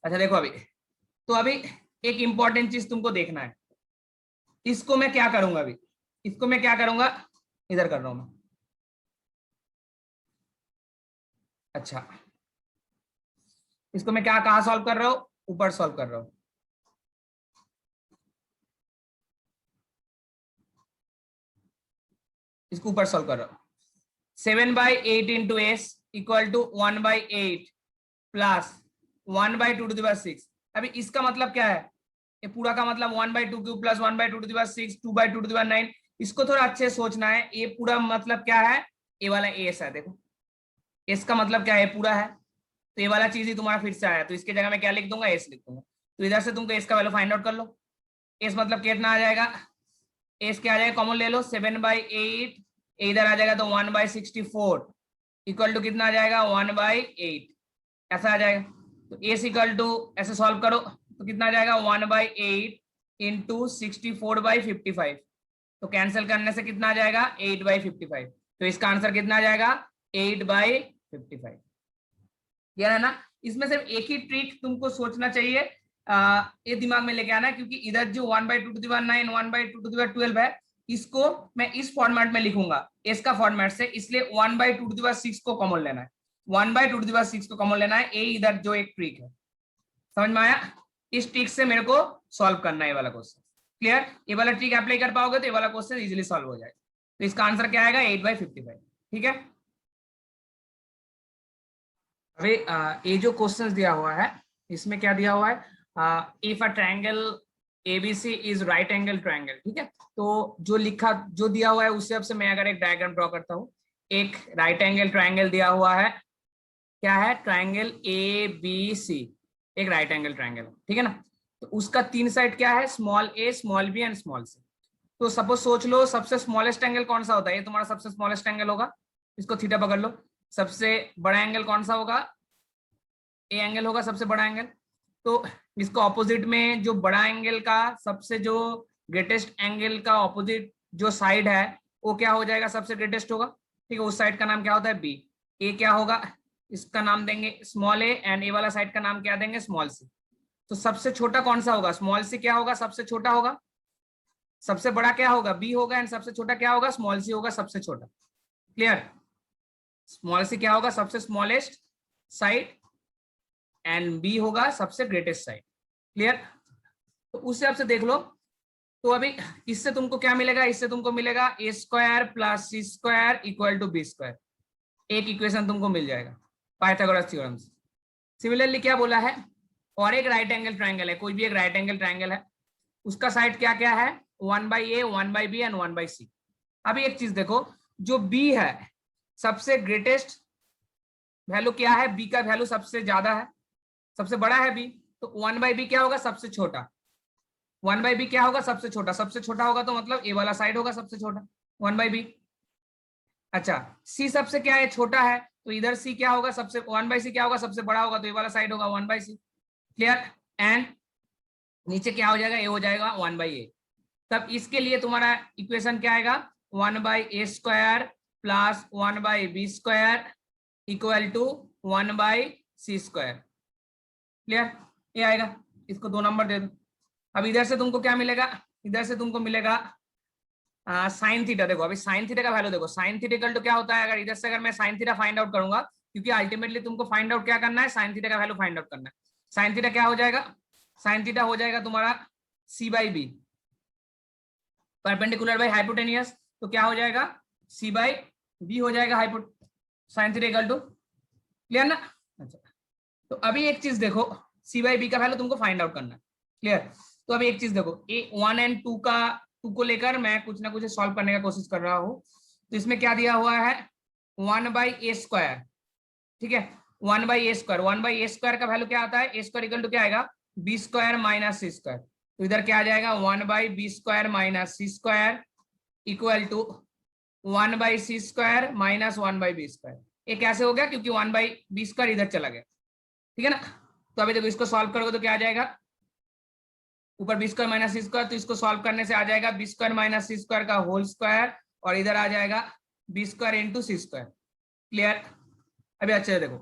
अच्छा देखो अभी, तो अभी एक इंपॉर्टेंट चीज तुमको देखना है, इसको मैं क्या करूंगा अभी, इसको मैं क्या करूंगा इधर कर रहा हूं मैं, अच्छा इसको मैं क्या कहाँ सॉल्व कर रहा हूं, ऊपर सॉल्व कर रहा हूं। इसको ऊपर सॉल्व कर रहा हूं 7/8 into s equal to 1/8 plus 1/2 to the power 6। अभी इसका मतलब क्या है, ये पूरा का मतलब 1/2 cube plus 1/2 to the power 6 2/2 to the power 9। इसको थोड़ा अच्छे से सोचना है, ये पूरा मतलब क्या है, ये वाला एस है, देखो इसका मतलब क्या है पूरा है, तो ये वाला चीज ही तुम्हारा फिर से आया, तो इसके जगह मैं क्या लिख दूंगा एस लिख दूंगा। तो इधर से तुमको एस का वैल्यू फाइंड आउट कर लो, एस मतलब कितना आ जाएगा, एस क्या आ जाएगा कॉमन ले लो 7/8, इधर आ जाएगा तो 1/64 इक्वल टू कितना आ जाएगा 1/8 ऐसा आ जाएगा। तो एस इक्वल टू ऐसे सॉल्व करो तो कितना आ जाएगा 1/8 इंटू 64/55, तो कैंसिल करने से कितना आ जाएगा 8/55, तो इसका आंसर कितना आ जाएगा 8/55। ये है ना, इसमें सिर्फ एक ही ट्रिक तुमको सोचना चाहिए, ये दिमाग में लेके आना, क्योंकि इधर जो 1/2 to the power 9 1/2 to the power 12 है, इसको मैं इस फॉर्मेट में लिखूंगा इसका फॉर्मेट से, इसलिए 1/2 to the power 6 को कॉमन लेना है, 1/2 to the power 6 को कॉमन लेना है, ये इधर जो एक ट्रिक है, समझ में आया। इस ट्रिक से मेरे को सॉल्व करना है ये वाला क्वेश्चन, क्लियर। ये वाला ट्रिक अप्लाई कर पाओगे तो ये वाला क्वेश्चन इजीली सॉल्व हो जाएगा। तो इसका आंसर क्या आएगा 8/55, ठीक है। अभी ये जो क्वेश्चन दिया हुआ है इसमें क्या दिया हुआ है, if a triangle ABC is right angle triangle, ठीक है। तो जो दिया हुआ है उस हिसाब से मैं अगर एक डायग्राम ड्रॉ करता हूँ, एक राइट एंगल ट्रायंगल दिया हुआ है, क्या है, ट्रायंगल ए बी सी, एक राइट एंगल ट्रायंगल, ठीक है ना। तो उसका 3 साइड क्या है, small a, small b and small c. तो सपोज सोच लो सबसे स्मॉलेस्ट एंगल कौन सा होता है, ये तुम्हारा सबसे स्मॉलेस्ट एंगल होगा, इसको थीटा पकड़ लो। सबसे बड़ा एंगल कौन सा होगा, ए एंगल होगा सबसे बड़ा एंगल। तो इसको ऑपोजिट में जो बड़ा एंगल का सबसे जो ग्रेटेस्ट एंगल का ऑपोजिट जो साइड है वो क्या हो जाएगा, सबसे ग्रेटेस्ट होगा, ठीक है। उस साइड का नाम क्या होता है, बी। ए क्या होगा, इसका नाम देंगे स्मॉल ए, एंड ए वाला साइड का नाम क्या देंगे, स्मॉल सी। तो सबसे छोटा कौन सा होगा, स्मॉल सी क्या होगा, सबसे छोटा होगा। सबसे बड़ा क्या होगा, बी होगा, एंड सबसे छोटा क्या होगा, स्मॉल सी होगा सबसे छोटा। क्लियर, स्मॉल सी क्या होगा, सबसे स्मॉलेस्ट साइड, एंड बी होगा सबसे ग्रेटेस्ट साइड। क्लियर, तो उस हिसाब से देख लो। तो अभी इससे तुमको क्या मिलेगा, इससे तुमको मिलेगा a square plus C square equal to b square, एक इक्वेशन तुमको मिल जाएगा पाइथागोरस थ्योरम से। सिमिलरली क्या बोला है, और एक राइट एंगल ट्रायंगल है, कोई भी एक राइट एंगल ट्रायंगल है, उसका साइड क्या क्या है, 1/a 1/b एंड 1/c। अभी एक चीज देखो, जो b है सबसे ग्रेटेस्ट वैल्यू क्या है, b का वैल्यू सबसे ज्यादा है, सबसे बड़ा है b, तो 1/b क्या होगा, सबसे छोटा। 1/b क्या होगा, सबसे छोटा, सबसे छोटा होगा तो मतलब ए वाला साइड होगा सबसे छोटा, 1/b। अच्छा, c सबसे क्या है, छोटा है, तो इधर c क्या होगा, सबसे 1/c क्या होगा, सबसे बड़ा होगा, तो ये वाला साइड होगा 1/c। क्लियर, एंड नीचे क्या हो जाएगा, ए हो जाएगा 1/a। तब इसके लिए तुम्हारा इक्वेशन क्या आएगा, 1/a square plus 1/b square equal to 1/c square. Clear, ये आएगा, इसको 2 नंबर दे दो। अब इधर से तुमको क्या मिलेगा, इधर से तुमको मिलेगा साइन थीटा। देखो अभी साइन थीटा का वैल्यू देखो, साइन थीटा इक्वल टू क्या होता है, अगर इधर से अगर मैं साइन थीटा फाइंड आउट करूंगा, क्योंकि अल्टीमेटली तुमको फाइंड आउट क्या करना है, साइन थीटा का वैल्यू फाइंड आउट करना है। साइन थीटा क्या हो जाएगा, साइन थीटा हो जाएगा तुम्हारा c/b, परपेंडिकुलर बाई हाइपोटेनियस, तो क्या हो जाएगा, c/b हो जाएगा hypot sine theta equal to. Clear ना। अच्छा, तो अभी एक चीज देखो, c/b का वैल्यू तुमको फाइंड आउट करना है। क्लियर, तो अभी एक चीज देखो, ए 1 एंड 2 को लेकर मैं कुछ ना कुछ सॉल्व करने का कोशिश कर रहा हूँ। तो इसमें क्या दिया हुआ है, 1/a स्क्वायर, ठीक है, 1/a स्क्वायर, 1/a स्क्वायर का वैल्यू क्या आता है, ए स्क्वायर इक्वल टू क्या आएगा, b square minus C square. तो इधर क्या आ जाएगा, 1/b square minus C square equal to 1/c square minus 1/b square. ये कैसे हो गया, क्योंकि 1/b स्क्वायर इधर चला गया, ठीक है ना। तो अभी देखो इसको सॉल्व करोगे तो क्या आ जाएगा, ऊपर B square minus C square, तो इसको सॉल्व करने से आ जाएगा B square minus C square का होल स्क्वायर, और इधर आ जाएगा बी स्क्वायर इंटू सी स्क्वायर। क्लियर, अभी अच्छे से देखो,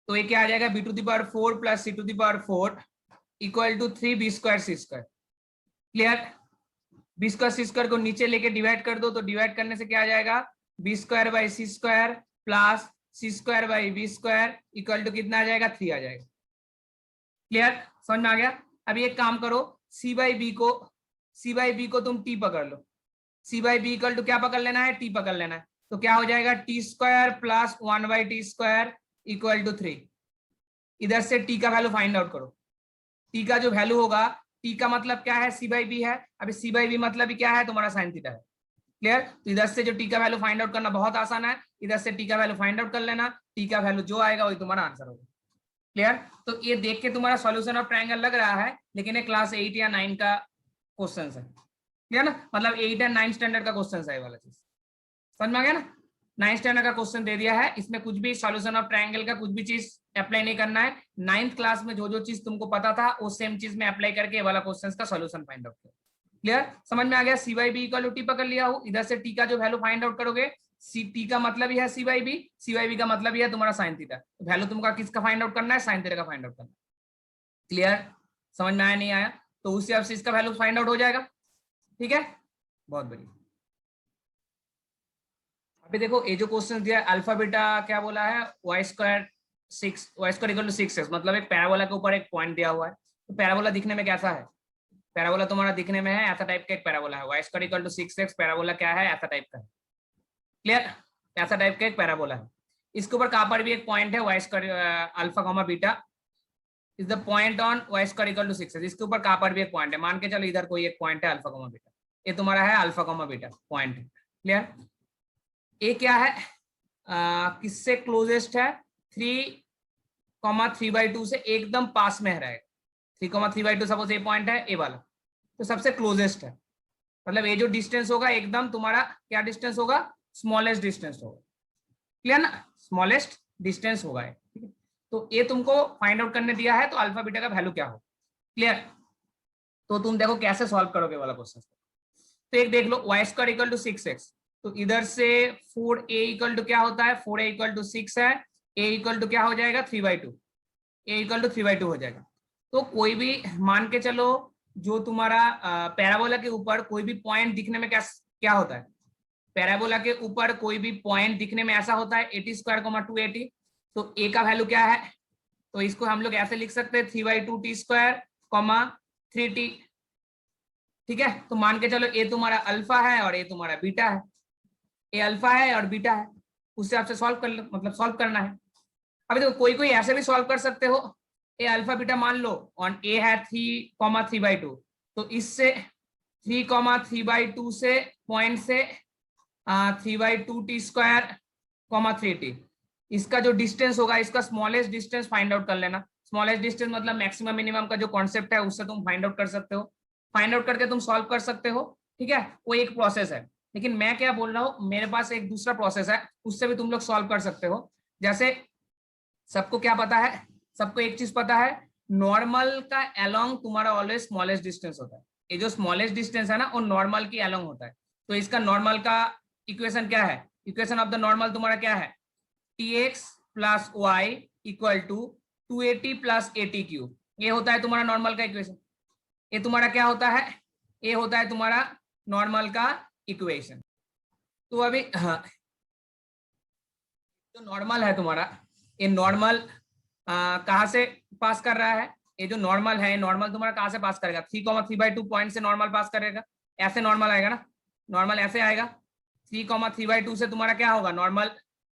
तो ये क्या आ जाएगा, b⁴ plus c⁴ equal to 3b square C square. Clear, B square C square को नीचे लेके डिवाइड कर दो, तो डिवाइड करने से क्या आ जाएगा, B square by C square plus C square by B square equal to कितना आ जाएगा, 3 आ जाएगा। क्लियर, समझ में आ गया। अभी एक काम करो, c/b को तुम t पकड़ लो, c/b इक्वल टू क्या पकड़ लेना है, t पकड़ लेना है। तो क्या हो जाएगा, t square plus 1/t square equal to 3। इधर से t का वैल्यू फाइंड आउट करो, t का जो वैल्यू होगा, t का मतलब क्या है, c/b है। अभी c/b मतलब भी क्या है, तुम्हारा साइन थीटा है। क्लियर, तो इधर से जो t का वैल्यू फाइंड आउट करना बहुत आसान है, इधर से t का वैल्यू फाइंड आउट कर लेना, t का वैल्यू जो आएगा वही तुम्हारा आंसर होगा। क्लियर, तो ये देख के तुम्हारा सॉल्यूशन ऑफ ट्रायंगल लग रहा है, लेकिन ये क्लास 8 या 9 का क्वेश्चन है। क्लियर ना, मतलब 8 एंड 9 स्टैंडर्ड का क्वेश्चन है ये वाला चीज, समझ में आ गया ना। 9th स्टैंडर्ड का क्वेश्चन दे दिया है, इसमें कुछ भी सॉल्यूशन ऑफ ट्रायंगल का कुछ भी चीज अप्लाई नहीं करना है। 9th क्लास में जो जो चीज तुमको पता था वो सेम चीज में अप्लाई करके वाला क्वेश्चन का सॉल्यूशन फाइंड आउट करो। क्लियर, समझ में आ गया। c/b इक्वल टू टी पकड़ लिया हो, इधर से t का जो वैल्यू फाइंड आउट करोगे, t का मतलब ही है c/b का मतलब ही है तुम्हारा साइन थीटा। वैल्यू तुमका किसका फाइंड आउट करना है, साइन थीटा का फाइंड आउट करना है। क्लियर, समझ में आया नहीं आया, तो उस हिसाब से इसका वैल्यू फाइंड आउट हो जाएगा। ठीक है, बहुत बढ़िया। अभी देखो ये जो क्वेश्चन दिया अल्फा बीटा क्या बोला है, y² 6 y² equal to 6x, मतलब एक पैराबोला के ऊपर एक पॉइंट दिया हुआ है। तो पैराबोला दिखने में कैसा है, पैराबोला तुम्हारा दिखने में है ऐसा टाइप का एक पैराबोला है, y² equal to 6x, parabola क्या है, ऐसा टाइप का है। क्लियर, ऐसा टाइप का एक पैराबोला है। इसके ऊपर कहां पर भी एक पॉइंट है y square alpha comma beta is the point on y square equal to 6 इसके ऊपर कहां पर भी एक पॉइंट है, मान के चलो इधर कोई एक पॉइंट है अल्फा कॉमा बीटा, ये तुम्हारा है alpha comma beta point. Clear? ये क्या है, किससे क्लोजेस्ट है, 3,3/2 से एकदम पास में रहेगा। 3,3/2 सपोज ये पॉइंट है ए वाला, तो सबसे क्लोजेस्ट है, मतलब ये जो डिस्टेंस होगा एकदम तुम्हारा क्या डिस्टेंस होगा, स्मॉलेस्ट डिस्टेंस होगा। क्लियर ना, स्मॉलेस्ट डिस्टेंस होगा। ठीक है, तो ये तुमको फाइंड आउट करने दिया है, तो अल्फा बीटा का वैल्यू क्या हो। क्लियर? तो तुम देखो कैसे सॉल्व करोगे वाला क्वेश्चन। तो एक देख लो, y square equal to 6x, तो इधर से 4a इक्वल टू क्या होता है, 4a इक्वल टू 6 है, a इक्वल टू क्या हो जाएगा 3/2, a इक्वल टू 3/2 हो जाएगा। तो कोई भी मान के चलो जो तुम्हारा पैराबोला के ऊपर कोई भी पॉइंट दिखने में क्या होता है, पैराबोला के ऊपर कोई भी पॉइंट दिखने में ऐसा होता है 80² 280, तो a का वैल्यू क्या है, तो इसको हम लोग ऐसे लिख सकते हैं 3/2t² 3t। ठीक है, तो मान के चलो ये तुम्हारा अल्फा है और ये तुम्हारा बीटा है, ये अल्फा है और बीटा है, उससे आपसे सॉल्व कर मतलब सॉल्व करना है। अभी देखो कोई कोई ऐसे भी सॉल्व कर सकते हो, ये अल्फा बीटा मान लो और ए है 3,3/2, तो इससे 3,3/2 से पॉइंट से 3/2t² 3t, इसका जो डिस्टेंस होगा इसका स्मॉलेस्ट डिस्टेंस फाइंड आउट कर लेना। स्मॉलेस्ट डिस्टेंस मतलब मैक्सिमम मिनिमम का जो कॉन्सेप्ट है उससे तुम फाइंड आउट कर सकते हो, फाइंड आउट करके तुम सॉल्व कर सकते हो। ठीक है, वो एक प्रोसेस है, लेकिन मैं क्या बोल रहा हूँ, मेरे पास एक दूसरा प्रोसेस है, उससे भी तुम लोग सॉल्व कर सकते हो। जैसे सबको क्या पता है, सबको एक चीज पता है, नॉर्मल का अलोंग तुम्हारा ऑलवेज स्मॉलेस्ट डिस्टेंस होता है, ये जो स्मॉलेस्ट डिस्टेंस है ना वो नॉर्मल की अलोंग होता है। तो इसका नॉर्मल का इक्वेशन क्या है, इक्वेशन ऑफ द नॉर्मल तुम्हारा क्या है, tx plus y equal to 280 plus 80 ये होता है तुम्हारा नॉर्मल का इक्वेशन। ये तुम्हारा क्या होता है, ये होता है तुम्हारा नॉर्मल का इक्वेशन। तो अभी जो नॉर्मल है तुम्हारा, ये नॉर्मल कहाँ से पास कर रहा है, ये जो नॉर्मल है नॉर्मल तुम्हारा कहाँ से पास करेगा, 3,3/2 पॉइंट से नॉर्मल पास करेगा, ऐसे नॉर्मल आएगा ना, नॉर्मल ऐसे आएगा, 3,3/2 से तुम्हारा क्या होगा, नॉर्मल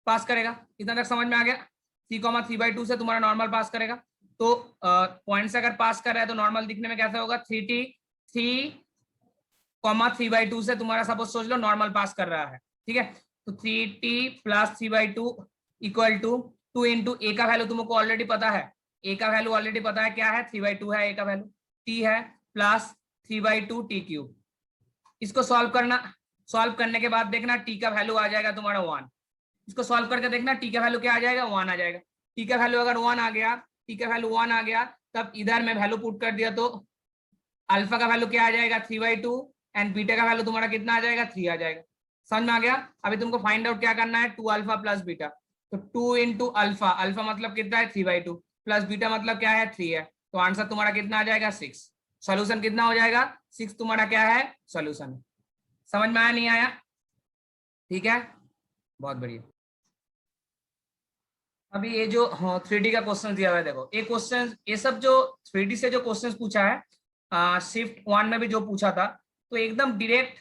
पास करेगा। इतना तक समझ में आ गया, 3,3/2 से तुम्हारा नॉर्मल पास करेगा, तो पॉइंट से अगर पास कर रहा है तो नॉर्मल दिखने में कैसे होगा, 3,3/2 से तुम्हारा सपोज सोच लो नॉर्मल पास कर रहा है। ठीक है, तो 3t plus 3/2 equal to 2 into a का वैल्यू तुमको ऑलरेडी पता है, ए का वैल्यू ऑलरेडी पता है क्या है, 3/2 है, ए का वैल्यू t है, प्लस 3/2t³। इसको सॉल्व करना, सॉल्व करने के बाद देखना t का वैल्यू आ जाएगा तुम्हारा 1, इसको सॉल्व करके देखना t का वैल्यू क्या आ जाएगा, 1 आ जाएगा। t का वैल्यू अगर 1 आ गया, t का वैल्यू 1 आ गया, तब इधर में वैल्यू पुट कर दिया तो अल्फा का वैल्यू क्या आ जाएगा 3/2 एंड बीटा का वैल्यू तुम्हारा कितना आ जाएगा 3 आ जाएगा। समझ में आ गया? अभी तुमको फाइंड आउट क्या करना है, 2 अल्फा प्लस बीटा, तो 2 इंटू अल्फा, अल्फा मतलब कितना है 3/2 प्लस बीटा मतलब क्या है 3 है, तो आंसर तुम्हारा कितना आ जाएगा 6। सोल्यूशन कितना हो जाएगा 6 तुम्हारा क्या है सोल्यूशन। समझ में आया नहीं आया? ठीक है, बहुत बढ़िया। अभी ये जो 3D का क्वेश्चन दिया हुआ है, देखो ये क्वेश्चन, ये सब जो 3D से जो क्वेश्चन पूछा है शिफ्ट 1 में भी जो पूछा था, तो एकदम डायरेक्ट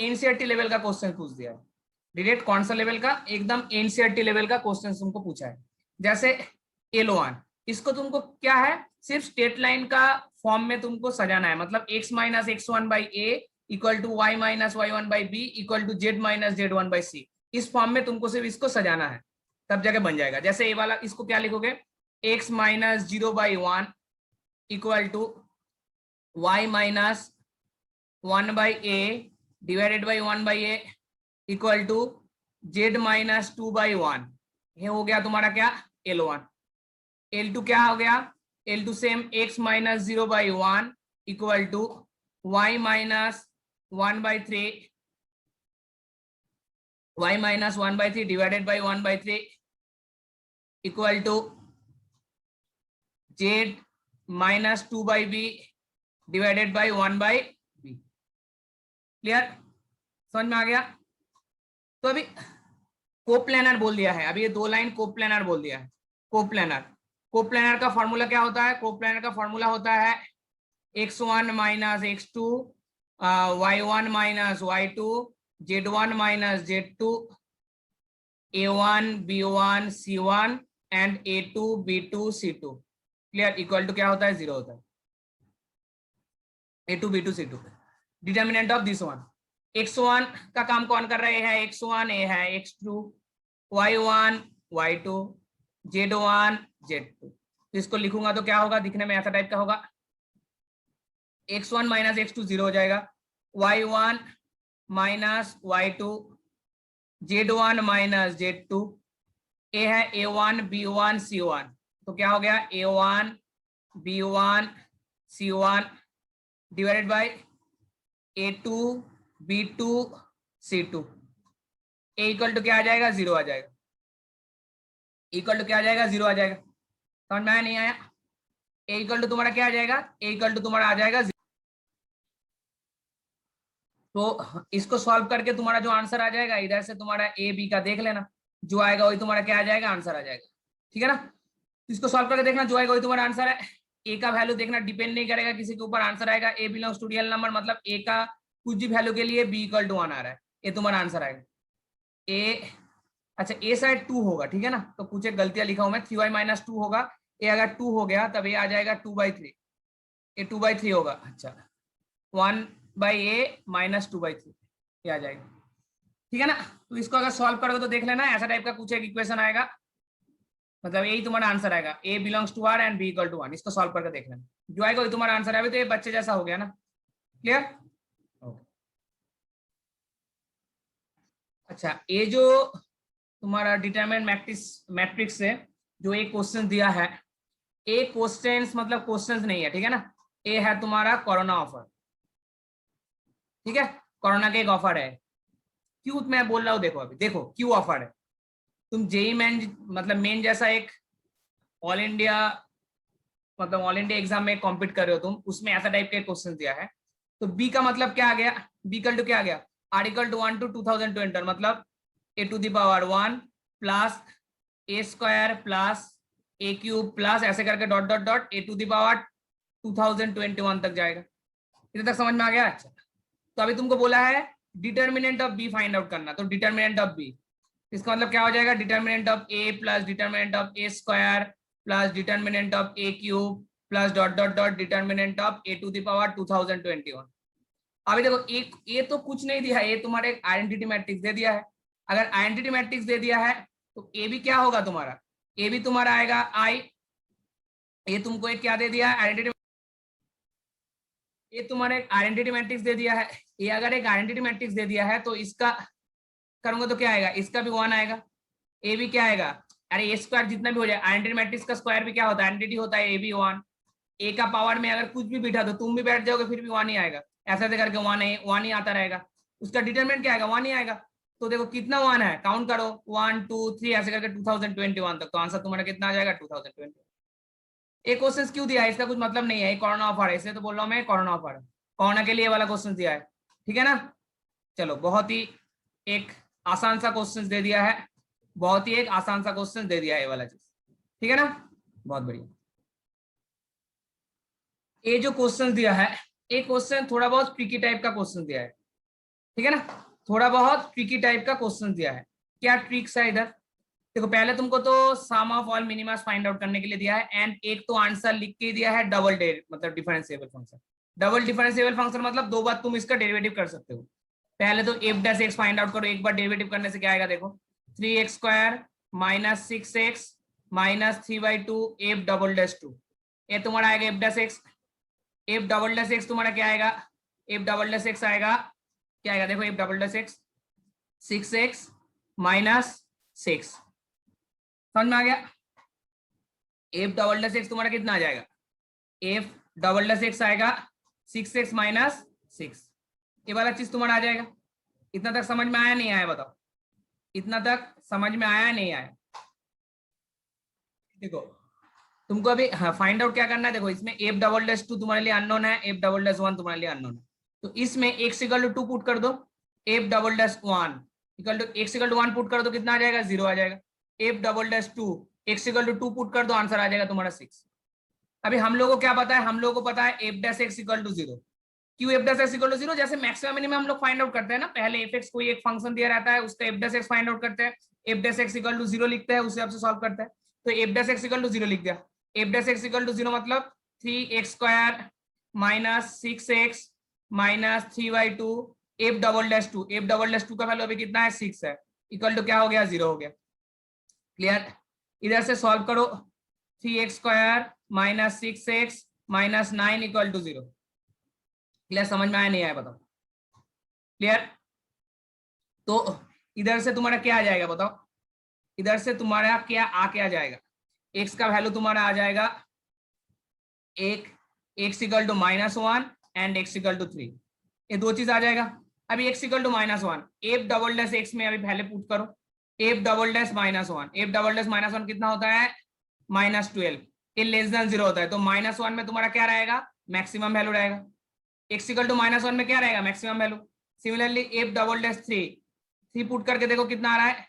एनसीईआरटी लेवल का क्वेश्चन पूछ दिया है। डायरेक्ट कौन सा लेवल का, एकदम एनसीईआरटी लेवल का क्वेश्चन तुमको पूछा है। जैसे एलोआन, इसको तुमको क्या है, सिर्फ स्ट्रेट लाइन का फॉर्म में तुमको सजाना है, मतलब x minus x1/a equal to y minus y1/b equal to z minus z1/c, इस फॉर्म में तुमको सिर्फ इसको सजाना है, तब जाके बन जाएगा। जैसे ये वाला, इसको क्या लिखोगे, x minus 0/1 equal to y minus 1/a divided by 1/a equal to z minus 2/1, ये हो गया तुम्हारा क्या L1। L2 क्या हो गया, L2 same x minus 0/1 equal to y minus 1/3, y minus 1/3 divided by 1/3 equal to z minus 2/b divided by 1/b। Clear? समझ में आ गया? तो अभी कोप्लेनर बोल दिया है, अभी ये 2 लाइन कोप्लेनर बोल दिया है। कोप्लेनर, कोप्लेनर का फॉर्मूला क्या होता है, कोप्लेनर का फॉर्मूला होता है x1 minus x2 y1 minus y2 z1 minus z2 A1 B1 C1 and A2 B2 C2 clear equal to क्या होता है 0 होता है। A2 B2 C2 determinant of this one. x1 का काम कौन कर रहे हैं, x1 a है, x2 y1 y2 z1 z2। इसको लिखूंगा तो क्या होगा, दिखने में ऐसा टाइप का होगा, x1 माइनस x2 0 हो जाएगा, y1 minus y2 z1 minus z2, a है a1 b1 c1 तो क्या हो गया a1 b1 c1 divided by A2 B2 C2 A equal to क्या आ जाएगा 0 आ जाएगा, इक्वल टू क्या आ जाएगा 0 आ जाएगा। समझ में आया नहीं आया? A इक्वल टू तुम्हारा क्या आ जाएगा, A इक्वल टू तुम्हारा आ जाएगा 0। तो इसको सॉल्व करके तुम्हारा जो आंसर आ जाएगा, इधर से तुम्हारा A B का देख लेना, जो आएगा वही तुम्हारा क्या आ जाएगा, आंसर आ जाएगा। ठीक है ना? तो इसको सॉल्व करके देखना, जो आएगा वही तुम्हारा आंसर है। ए का वैल्यू देखना डिपेंड नहीं करेगा किसी के ऊपर, आंसर आएगा ए बिलोंग्स टू रियल नंबर, मतलब ए का कुछ भी वैल्यू के लिए बी इक्वल टू 1 आ रहा है, ये तुम्हारा आंसर आएगा। ए अच्छा ए साइड 2 होगा, ठीक है ना, तो कुछ एक गलतियां लिखा हूं मैं, 3y माइनस 2 होगा, ए अगर 2 हो गया तब ये आ जाएगा 2/3, ये 2/3 होगा। अच्छा 1/a माइनस 2/3 ये आ जाएगा, ठीक है ना। तो इसको अगर सॉल्व करोगे तो देख लेना ऐसा टाइप का कुछ एक इक्वेशन आएगा, मतलब यही तुम्हारा आंसर आएगा, a belongs to r and b equal to 1। इसको सॉल्व करके देख लेना, जो आएगा वही तुम्हारा आंसर आएगा। तो ये बच्चे जैसा हो गया ना, क्लियर? अच्छा ये जो तुम्हारा डिटरमिनेंट मैट्रिक्स से जो एक क्वेश्चन दिया है, ए क्वेश्चंस मतलब क्वेश्चंस नहीं है, ठीक है ना, ए है तुम्हारा कोरोना ऑफर, ठीक है, कोरोना के एक ऑफर है। क्यों मैं बोल रहा हूँ, देखो अभी देखो क्यों ऑफर है। तुम जेई मेन मतलब मेन जैसा एक ऑल इंडिया मतलब ऑल इंडिया एग्जाम में कॉम्पीट कर रहे हो तुम, उसमें ऐसा टाइप के क्वेश्चन दिया है, तो बी का मतलब क्या आ गया, बी इक्वल टू क्या आ गया, आर्टिकल टू 1 to 2020 मतलब a⁻1 प्लस ए स्क्वायर प्लस ए क्यूब प्लस ऐसे करके डॉट डॉट डॉट a⁻2021 तक जाएगा। इधर तक समझ में आ गया? अच्छा तो अभी तुमको बोला है determinant of B find out करना, तो डिटर्मिनेंट ऑफ बी इसका मतलब क्या हो जाएगा, determinant of A plus determinant of A square plus determinant of A cube plus dot dot dot determinant of a⁻2021। अभी देखो एक ये तो कुछ नहीं दिया है, ये तुम्हारे एक आइडेंटिटी मैट्रिक्स दे दिया है। अगर आइडेंटिटी मैट्रिक्स दे दिया है तो ए भी क्या होगा तुम्हारा, ए भी तुम्हारा आएगा आई, ये तुमको एक क्या दे दिया है आइडेंटिटी, ये तुम्हारा एक आइडेंटिटी मैट्रिक्स दे दिया है। ये अगर एक आइडेंटिटी मैट्रिक्स दे दिया है तो इसका करूंगा तो क्या आएगा, इसका भी 1 आएगा, ए भी क्या आएगा, अरे ए स्क्वायर जितना भी हो जाए, आइडेंटिटी मैट्रिक्स का स्क्वायर भी क्या होता है, आइडेंटिटी होता है, ए भी 1, ए का पावर में अगर कुछ भी बिठा दो तुम भी बैठ जाओगे फिर भी 1 ही आएगा, ऐसे करके 1 ही आता रहेगा, उसका डिटरमिनेंट क्या आएगा 1 ही आएगा। तो देखो कितना 1 है, काउंट करो 1 2 3 ऐसे करके 2021 तक, तो आंसर तुम्हारा कितना आ जाएगा 2020। एक क्वेश्चन क्यों दिया है, इसका कुछ मतलब नहीं है, कोरोना ऑफर है, इसलिए तो बोल रहा हूँ मैं कोरोना ऑफर है, कोरोना के लिए वाला क्वेश्चन दिया है, ठीक है ना। चलो बहुत ही एक आसान सा क्वेश्चन दे दिया है, बहुत ही एक आसान सा क्वेश्चन दे दिया है ये वाला चीज, ठीक है ना, बहुत बढ़िया। ये जो क्वेश्चन दिया है, एक क्वेश्चन थोड़ा बहुत ट्रिकी टाइप का क्वेश्चन दिया है, ठीक है ना, थोड़ा बहुत ट्रिकी टाइप का क्वेश्चन दिया है। क्या ट्रिक्स है इधर, देखो पहले तुमको तो sum of all minimas find out करने के लिए दिया है, एंड एक तो आंसर लिख के दिया है डबल मतलब differentiable function. Double differentiable function मतलब दो बार तुम इसका डेरिवेटिव कर सकते हो। पहले तो f' फाइंड आउट करो, एक बार डेरिवेटिव करने से क्या आएगा देखो, 3x² minus 6x minus 3/2 f'2, ये तुम्हारा आएगा f', f'(x) तुम्हारा क्या आएगा, f'(x) आएगा क्या आएगा देखो, f'(x) 6x माइनस 6, समझ में आ गया, f'(x) तुम्हारा कितना आ जाएगा, f'(x) आएगा 6x माइनस 6, ये वाला चीज तुम्हारा आ जाएगा। इतना तक समझ में आया नहीं आया बताओ, इतना तक समझ में आया नहीं आया? देखो तुमको अभी फाइंड आउट क्या करना है, देखो इसमें f'(2) तुम्हारे लिए अननोन है, f'(1) तुम्हारे लिए अननोन है, तो इसमें x = 2 पुट कर दो, f'(1) equal to x = 1 put कर दो, कितना आ जाएगा 0 आ जाएगा, f'(2) x = 2 पुट कर दो, आंसर आ जाएगा तुम्हारा 6। अभी हम लोगों को क्या पता है, हम लोगों को पता है f'(x) = 0, क्यू f dash x equal to 0, जैसे मैक्सिमम मिनिमम हम लोग फाइंड आउट करते हैं ना, पहले एफ एक्स कोई एक फंक्शन दिया रहता है, उसका f dash x find out करते हैं, f dash x equal to 0 लिखते हैं, उस हिसाब से सॉल्व करते हैं। तो f dash x equal to 0 लिख दिया, f dash x equal to 0 मतलब 3x² minus 6x minus 3y2 f double dash 2, f double dash 2 का वैल्यू अभी कितना है 6 है, इक्वल टू क्या हो गया 0 हो गया। क्लियर, इधर से सॉल्व करो, 3x² minus 6x minus 9 equal to 0। Clear, समझ में आया नहीं आया बताओ। क्लियर, तो इधर से तुम्हारा क्या आ जाएगा बताओ, इधर से तुम्हारा क्या आ जाएगा, x का वैल्यू तुम्हारा आ जाएगा x equal to -1 and x equal to 3, ये दो चीज आ जाएगा। अभी x equal to -1 F double dash x में अभी पहले पुट करो, F double dash -1, F double dash -1 कितना होता है -12, ये लेस देन 0 होता है, तो -1 में तुम्हारा क्या रहेगा मैक्सिमम वैल्यू रहेगा, x इक्वल टू -1 में क्या रहेगा maximum value. Similarly F double dash 3 put करके देखो कितना आ रहा है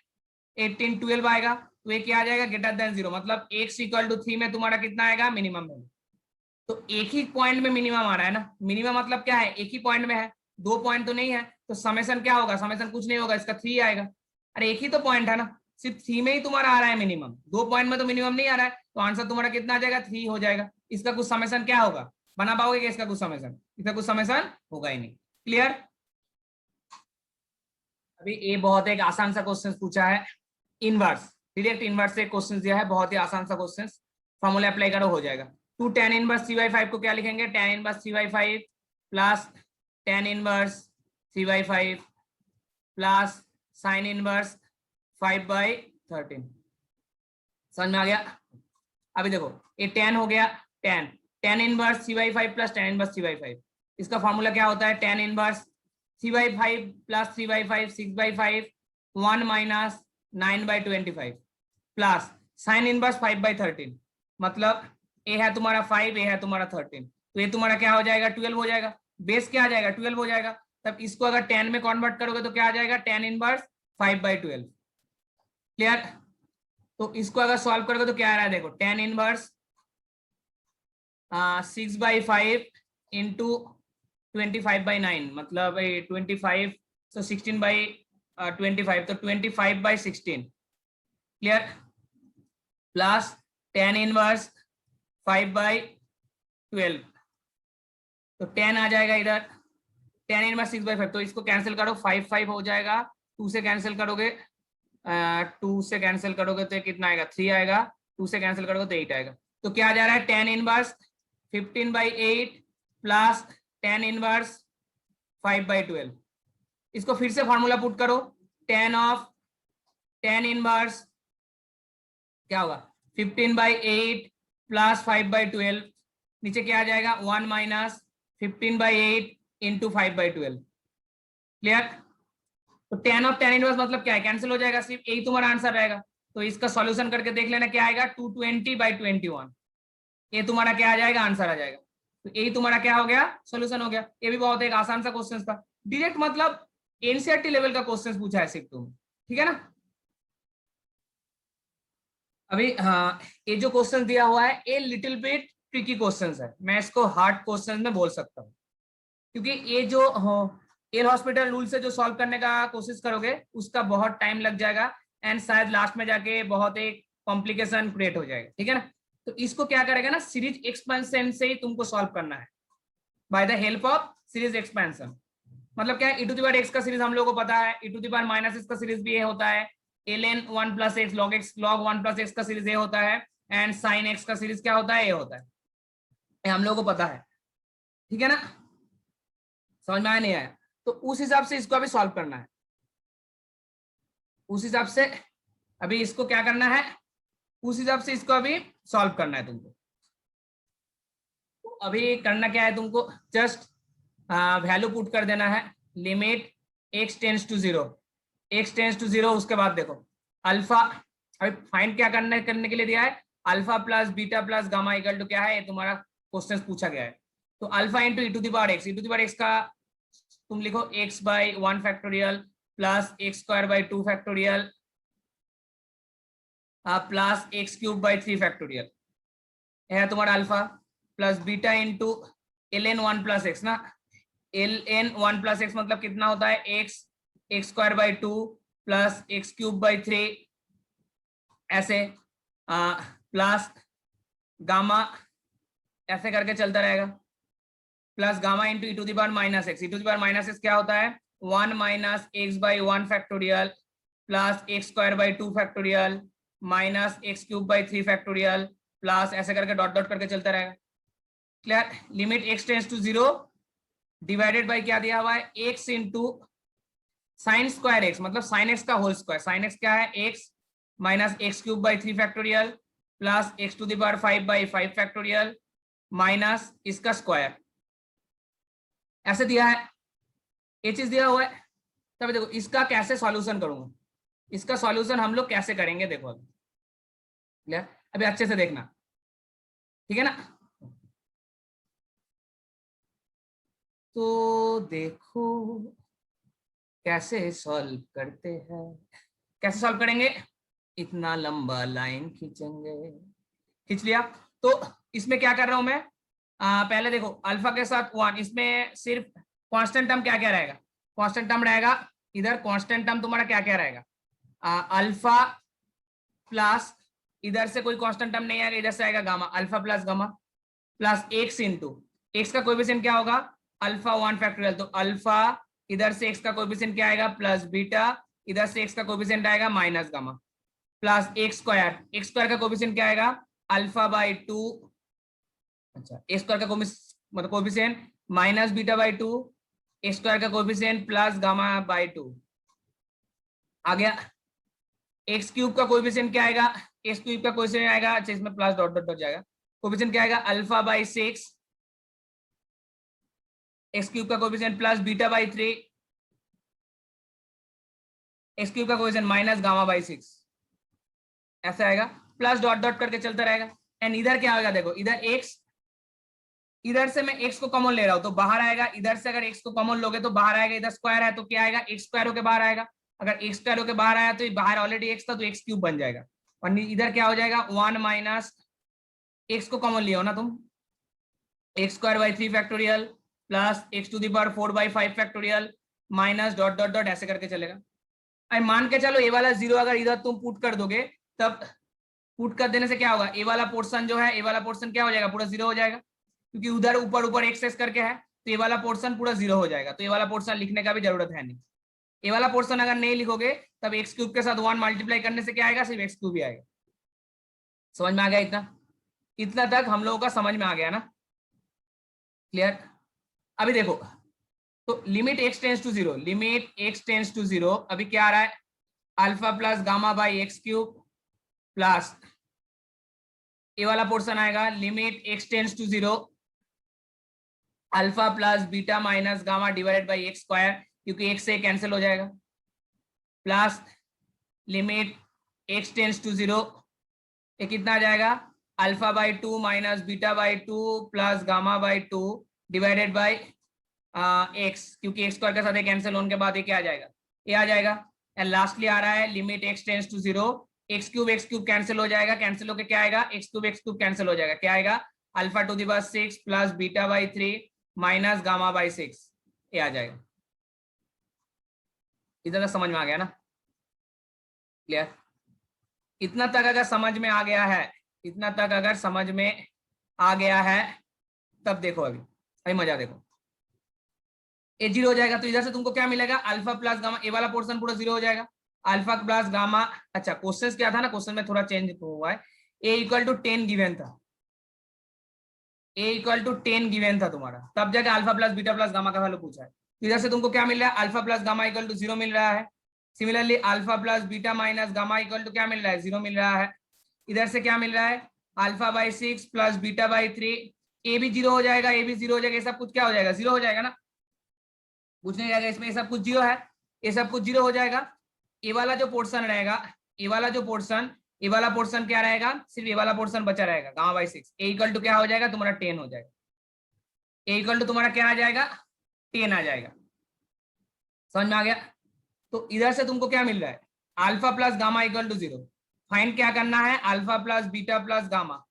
18 12 आएगा, तो ये क्या आ जाएगा ग्रेटर देन 0, मतलब x इक्वल टू 3 में तुम्हारा कितना आएगा मिनिमम वैल्यू। तो एक ही पॉइंट में मिनिमम आ रहा है ना, मिनिमम मतलब क्या है एक ही पॉइंट में है, दो पॉइंट तो नहीं है, तो समेशन क्या होगा, समेशन कुछ नहीं होगा, इसका 3 आएगा। अरे एक ही तो पॉइंट है ना, सिर्फ 3 में ही तुम्हारा आ रहा है मिनिमम, दो पॉइंट में तो मिनिमम नहीं आ रहा है, तो आंसर तुम्हारा कितना आ जाएगा 3 हो जाएगा। इसका कुछ समेशन क्या होगा, बना पाओगे क्या इसका कुछ समेशन, इसका कुछ समेशन होगा ही नहीं। क्लियर, अभी ये बहुत एक आसान सा क्वेश्चन पूछा है, इनवर्स, डायरेक्ट इनवर्स से क्वेश्चन दिया है, बहुत ही आसान सा क्वेश्चन, फॉर्मूला अप्लाई करो हो जाएगा। 2 tan इनवर्स 3/5 को क्या लिखेंगे, tan inverse 3/5 plus tan inverse 3/5 plus sine inverse 5/13। समझ में आ गया। अभी देखो ये tan हो गया, tan inverse 3/5 plus tan inverse 3/5, इसका फॉर्मूला क्या होता है, tan inverse 3/5 plus 3/5 6/5 1 minus 9/25 plus sine inverse 5/13, मतलब ए है तुम्हारा 5, ए है तुम्हारा 13, तो ये तुम्हारा क्या हो जाएगा 12 हो जाएगा, बेस क्या आ जाएगा 12 हो जाएगा। तब इसको अगर 10 में कन्वर्ट करोगे तो क्या आ जाएगा tan इनवर्स 5/12। क्लियर, तो इसको अगर सॉल्व करोगे तो क्या आ रहा है देखो, tan इनवर्स 6/5 इंटू 25/9, मतलब 25, so 16/25, तो 25/16। क्लियर, प्लस tan इनवर्स 5/12, तो 10 आ जाएगा इधर, tan इनवर्स 6/5, तो इसको कैंसिल करो, 5 हो जाएगा, 2 से कैंसिल करोगे, 2 से कैंसिल करोगे तो कितना आएगा 3 आएगा, 2 से कैंसिल करोगे तो 8 आएगा। तो क्या जा रहा है tan inverse 15/8 plus tan inverse 5/12, इसको फिर से फॉर्मूला पुट करो, tan इनवर्स क्या होगा 15/8 प्लस 5/12, नीचे क्या आ जाएगा 1 माइनस 15/8 इंटू 5/12। क्लियर, तो tan इनवर्स मतलब क्या है, कैंसिल हो जाएगा, सिर्फ यही तुम्हारा आंसर रहेगा। तो इसका सॉल्यूशन करके देख लेना क्या आएगा 220/21, ये तुम्हारा क्या आ जाएगा आंसर आ जाएगा। तो यही तुम्हारा क्या हो गया सॉल्यूशन हो गया। ये भी बहुत एक आसान सा क्वेश्चन था, डायरेक्ट मतलब एनसीईआरटी लेवल का क्वेश्चन पूछा है सिर्फ तुम, ठीक है ना। अभी हाँ, ये जो क्वेश्चन दिया हुआ है ये लिटिल बिट ट्रिकी क्वेश्चन है, मैं इसको हार्ड क्वेश्चन में बोल सकता हूँ, क्योंकि ये जो एल हॉस्पिटल रूल से जो सॉल्व करने का कोशिश करोगे उसका बहुत टाइम लग जाएगा, एंड शायद लास्ट में जाके बहुत एक कॉम्प्लिकेशन क्रिएट हो जाएगा, ठीक है ना। तो इसको क्या करेगा ना, सीरीज एक्सपेंशन से ही तुमको सॉल्व करना है, by the help of series expansion. मतलब क्या है, e⁻x का सीरीज हम लोगों को पता है, e⁻⁻x का सीरीज भी ये होता है, ln 1 + x log 1 + x का सीरीज ये होता है, एंड sin x का सीरीज क्या होता है ये होता है, ये हम लोगों को पता है, ठीक है ना। समझ में आया नहीं आया, तो उस हिसाब से इसको अभी सॉल्व करना है, उस हिसाब से अभी इसको क्या करना है, उस हिसाब से इसको अभी सॉल्व करना है तुमको। तो अभी करना क्या है तुमको, जस्ट वैल्यू पुट कर देना है, लिमिट x टेंड्स टू 0, उसके बाद देखो अल्फा, अभी फाइंड क्या करने के लिए दिया है, alpha plus beta plus gamma equal to क्या है, ये तुम्हारा क्वेश्चन पूछा गया है। तो अल्फा इंटू e⁻x का तुम लिखो x/1 factorial plus x² 2 factorial plus x³ 3 factorial है तुम्हारा alpha, plus beta into ln 1 + x ना, एल एन 1 प्लस एक्स मतलब कितना होता है X, X square by 2 plus X cube by 3 ऐसे प्लस गामा ऐसे करके चलता रहेगा, plus gamma into E to the power minus X. E to the power minus X क्या होता है 1 minus x by 1 factorial plus X square by 2 factorial minus X cube by 3 factorial plus ऐसे करके dot dot करके चलता रहेगा। Clear? Limit X tends to 0 divided by क्या दिया हुआ है X into sine square X मतलब साइन एक्स का होल स्क्वायर। साइन एक्स क्या है X minus X cube by 3 factorial plus X to the power 5 by 5 factorial minus इसका square ऐसे दिया है, ये चीज दिया हुआ है। तब देखो इसका कैसे सॉल्यूशन करूंगा, इसका सॉल्यूशन हम लोग कैसे करेंगे देखो अभी। क्लियर? अभी अच्छे से देखना, ठीक है ना। तो देखो कैसे सॉल्व करते हैं, कैसे सॉल्व करेंगे, इतना लंबा लाइन खींचेंगे, खींच लिया। तो इसमें क्या कर रहा हूं मैं, पहले देखो अल्फा के साथ 1, इसमें सिर्फ कांस्टेंट टर्म क्या क्या रहेगा, कांस्टेंट टर्म रहेगा इधर, कांस्टेंट टर्म तुम्हारा क्या क्या रहेगा अल्फा प्लस इधर से कोई कांस्टेंट टर्म नहीं आएगा, इधर से आएगा gamma, alpha plus gamma plus x into x का कोएफिशिएंट क्या होगा अल्फा 1 फैक्टोरियल, तो अल्फा इधर से एक्स का कोएफिशिएंट क्या आएगा प्लस बीटा, इधर से एक्स का कोएफिशिएंट आएगा minus gamma plus X square का कोएफिशिएंट क्या आएगा अल्फा बाई 2, अच्छा एक्स स्क्वायर का मतलब coefficient minus beta by 2, x square का कोएफिशिएंट प्लस गामा बाई 2 आ गया। एक्स क्यूब का कोएफिशिएंट क्या आएगा, एक्स क्यूब का कोएफिशिएंट आएगा, अच्छा इसमें प्लस डॉट डॉट डॉट जाएगा, कोएफिशिएंट क्या आएगा अल्फा बाई 6, एक्स क्यूब का coefficient plus beta by 3, x cube का कोएफिशिएंट माइनस गामा बाई 6 ऐसा आएगा, प्लस डॉट डॉट करके चलता रहेगा। एंड इधर क्या आएगा देखो, इधर एक्स, इधर से मैं एक्स को कॉमन ले रहा हूं तो बाहर आएगा, इधर से अगर एक्स को कॉमन लोगे तो बाहर आएगा, इधर स्क्वायर है तो क्या आएगा एक्स स्क्वायर होके बाहर आएगा, अगर एक्स स्क्वायर होके बाहर आया तो बाहर ऑलरेडी एक्स था तो एक्स क्यूब बन जाएगा, और इधर क्या हो जाएगा 1 माइनस एक्स को कॉमन लिया हो ना तुम, X square by 3 factorial plus X to the power 4 by 5 factorial minus dot dot dot ऐसे करके चलेगा। अब मान के चलो ए वाला 0 अगर इधर तुम पुट कर दोगे, तब पुट कर देने से क्या होगा ए वाला पोर्शन जो है, ए वाला पोर्शन क्या हो जाएगा पूरा 0 हो जाएगा, क्योंकि उधर ऊपर ऊपर एक्सेस करके है तो ये वाला पोर्शन पूरा 0 हो जाएगा, तो ये वाला पोर्शन लिखने का भी जरूरत है नहीं। ये वाला पोर्शन अगर नहीं लिखोगे तब एक्स क्यूब के साथ 1 मल्टीप्लाई करने से क्या आएगा सिर्फ एक्स क्यूब ही आएगा। समझ में आ गया इतना, इतना तक हम लोगों का समझ में आ गया ना, क्लियर। अभी देखो तो limit X tends to 0, limit X tends to 0 अभी क्या आ रहा है alpha plus gamma by X cube plus ये वाला पोर्शन आएगा limit X tends to 0 alpha plus beta minus gamma divided by X square, क्योंकि एक्स से कैंसिल हो जाएगा, plus limit X tends to 0 ये कितना आ जाएगा alpha by 2 minus beta by 2 plus gamma by 2 divided by x, क्योंकि x square के साथ कैंसिल होने के बाद ये क्या आ जाएगा ये आ जाएगा। एंड लास्टली आ रहा है limit X tends to 0 X cube cancel हो जाएगा, कैंसिल होकर क्या आएगा एक्स क्यूब कैंसिल हो जाएगा, क्या आएगा alpha two the power 6 plus beta by 3 minus gamma by 6 ये आ जाएगा। इतना तक समझ में आ गया ना, क्लियर। इतना तक अगर समझ में आ गया है, इतना तक अगर समझ में आ गया है तब देखो अभी मजा देखो, ए 0 हो जाएगा तो इधर से तुमको क्या मिलेगा अल्फा प्लस गामा, ए वाला पोर्शन पूरा 0 हो जाएगा, अल्फा प्लस गामा, अच्छा क्वेश्चन क्या था ना, क्वेश्चन में थोड़ा चेंज हुआ है, ए इक्वल टू 10 गिवन था, ए इक्वल टू 10 गिवन था तुम्हारा, तब जाके alpha plus beta plus gamma का वैल्यू पूछा है, तो इधर से तुमको क्या मिल रहा है alpha plus gamma equal to 0 मिल रहा है, similarly alpha plus beta minus gamma equal to क्या मिल रहा है 0 मिल रहा है, इधर से क्या मिल रहा है alpha by 6 plus beta by 3, ए भी 0 हो जाएगा, ए भी 0 हो जाएगा, ये सब कुछ क्या हो जाएगा 0 हो जाएगा ना, कुछ नहीं जाएगा इसमें, ये सब कुछ 0 है, ये सब कुछ 0 हो जाएगा। ये वाला जो पोर्शन रहेगा, ये वाला जो पोर्शन, ये वाला पोर्शन क्या रहेगा सिर्फ ये वाला पोर्शन बचा रहेगा gamma by 6, A equal to क्या हो जाएगा तुम्हारा 10 हो जाएगा, ए इक्वल टू तुम्हारा क्या आ जाएगा 10 आ जाएगा। समझ में आ गया। तो इधर से तुमको क्या मिल रहा है alpha plus gamma equal to 0, find क्या करना है alpha plus beta plus gamma,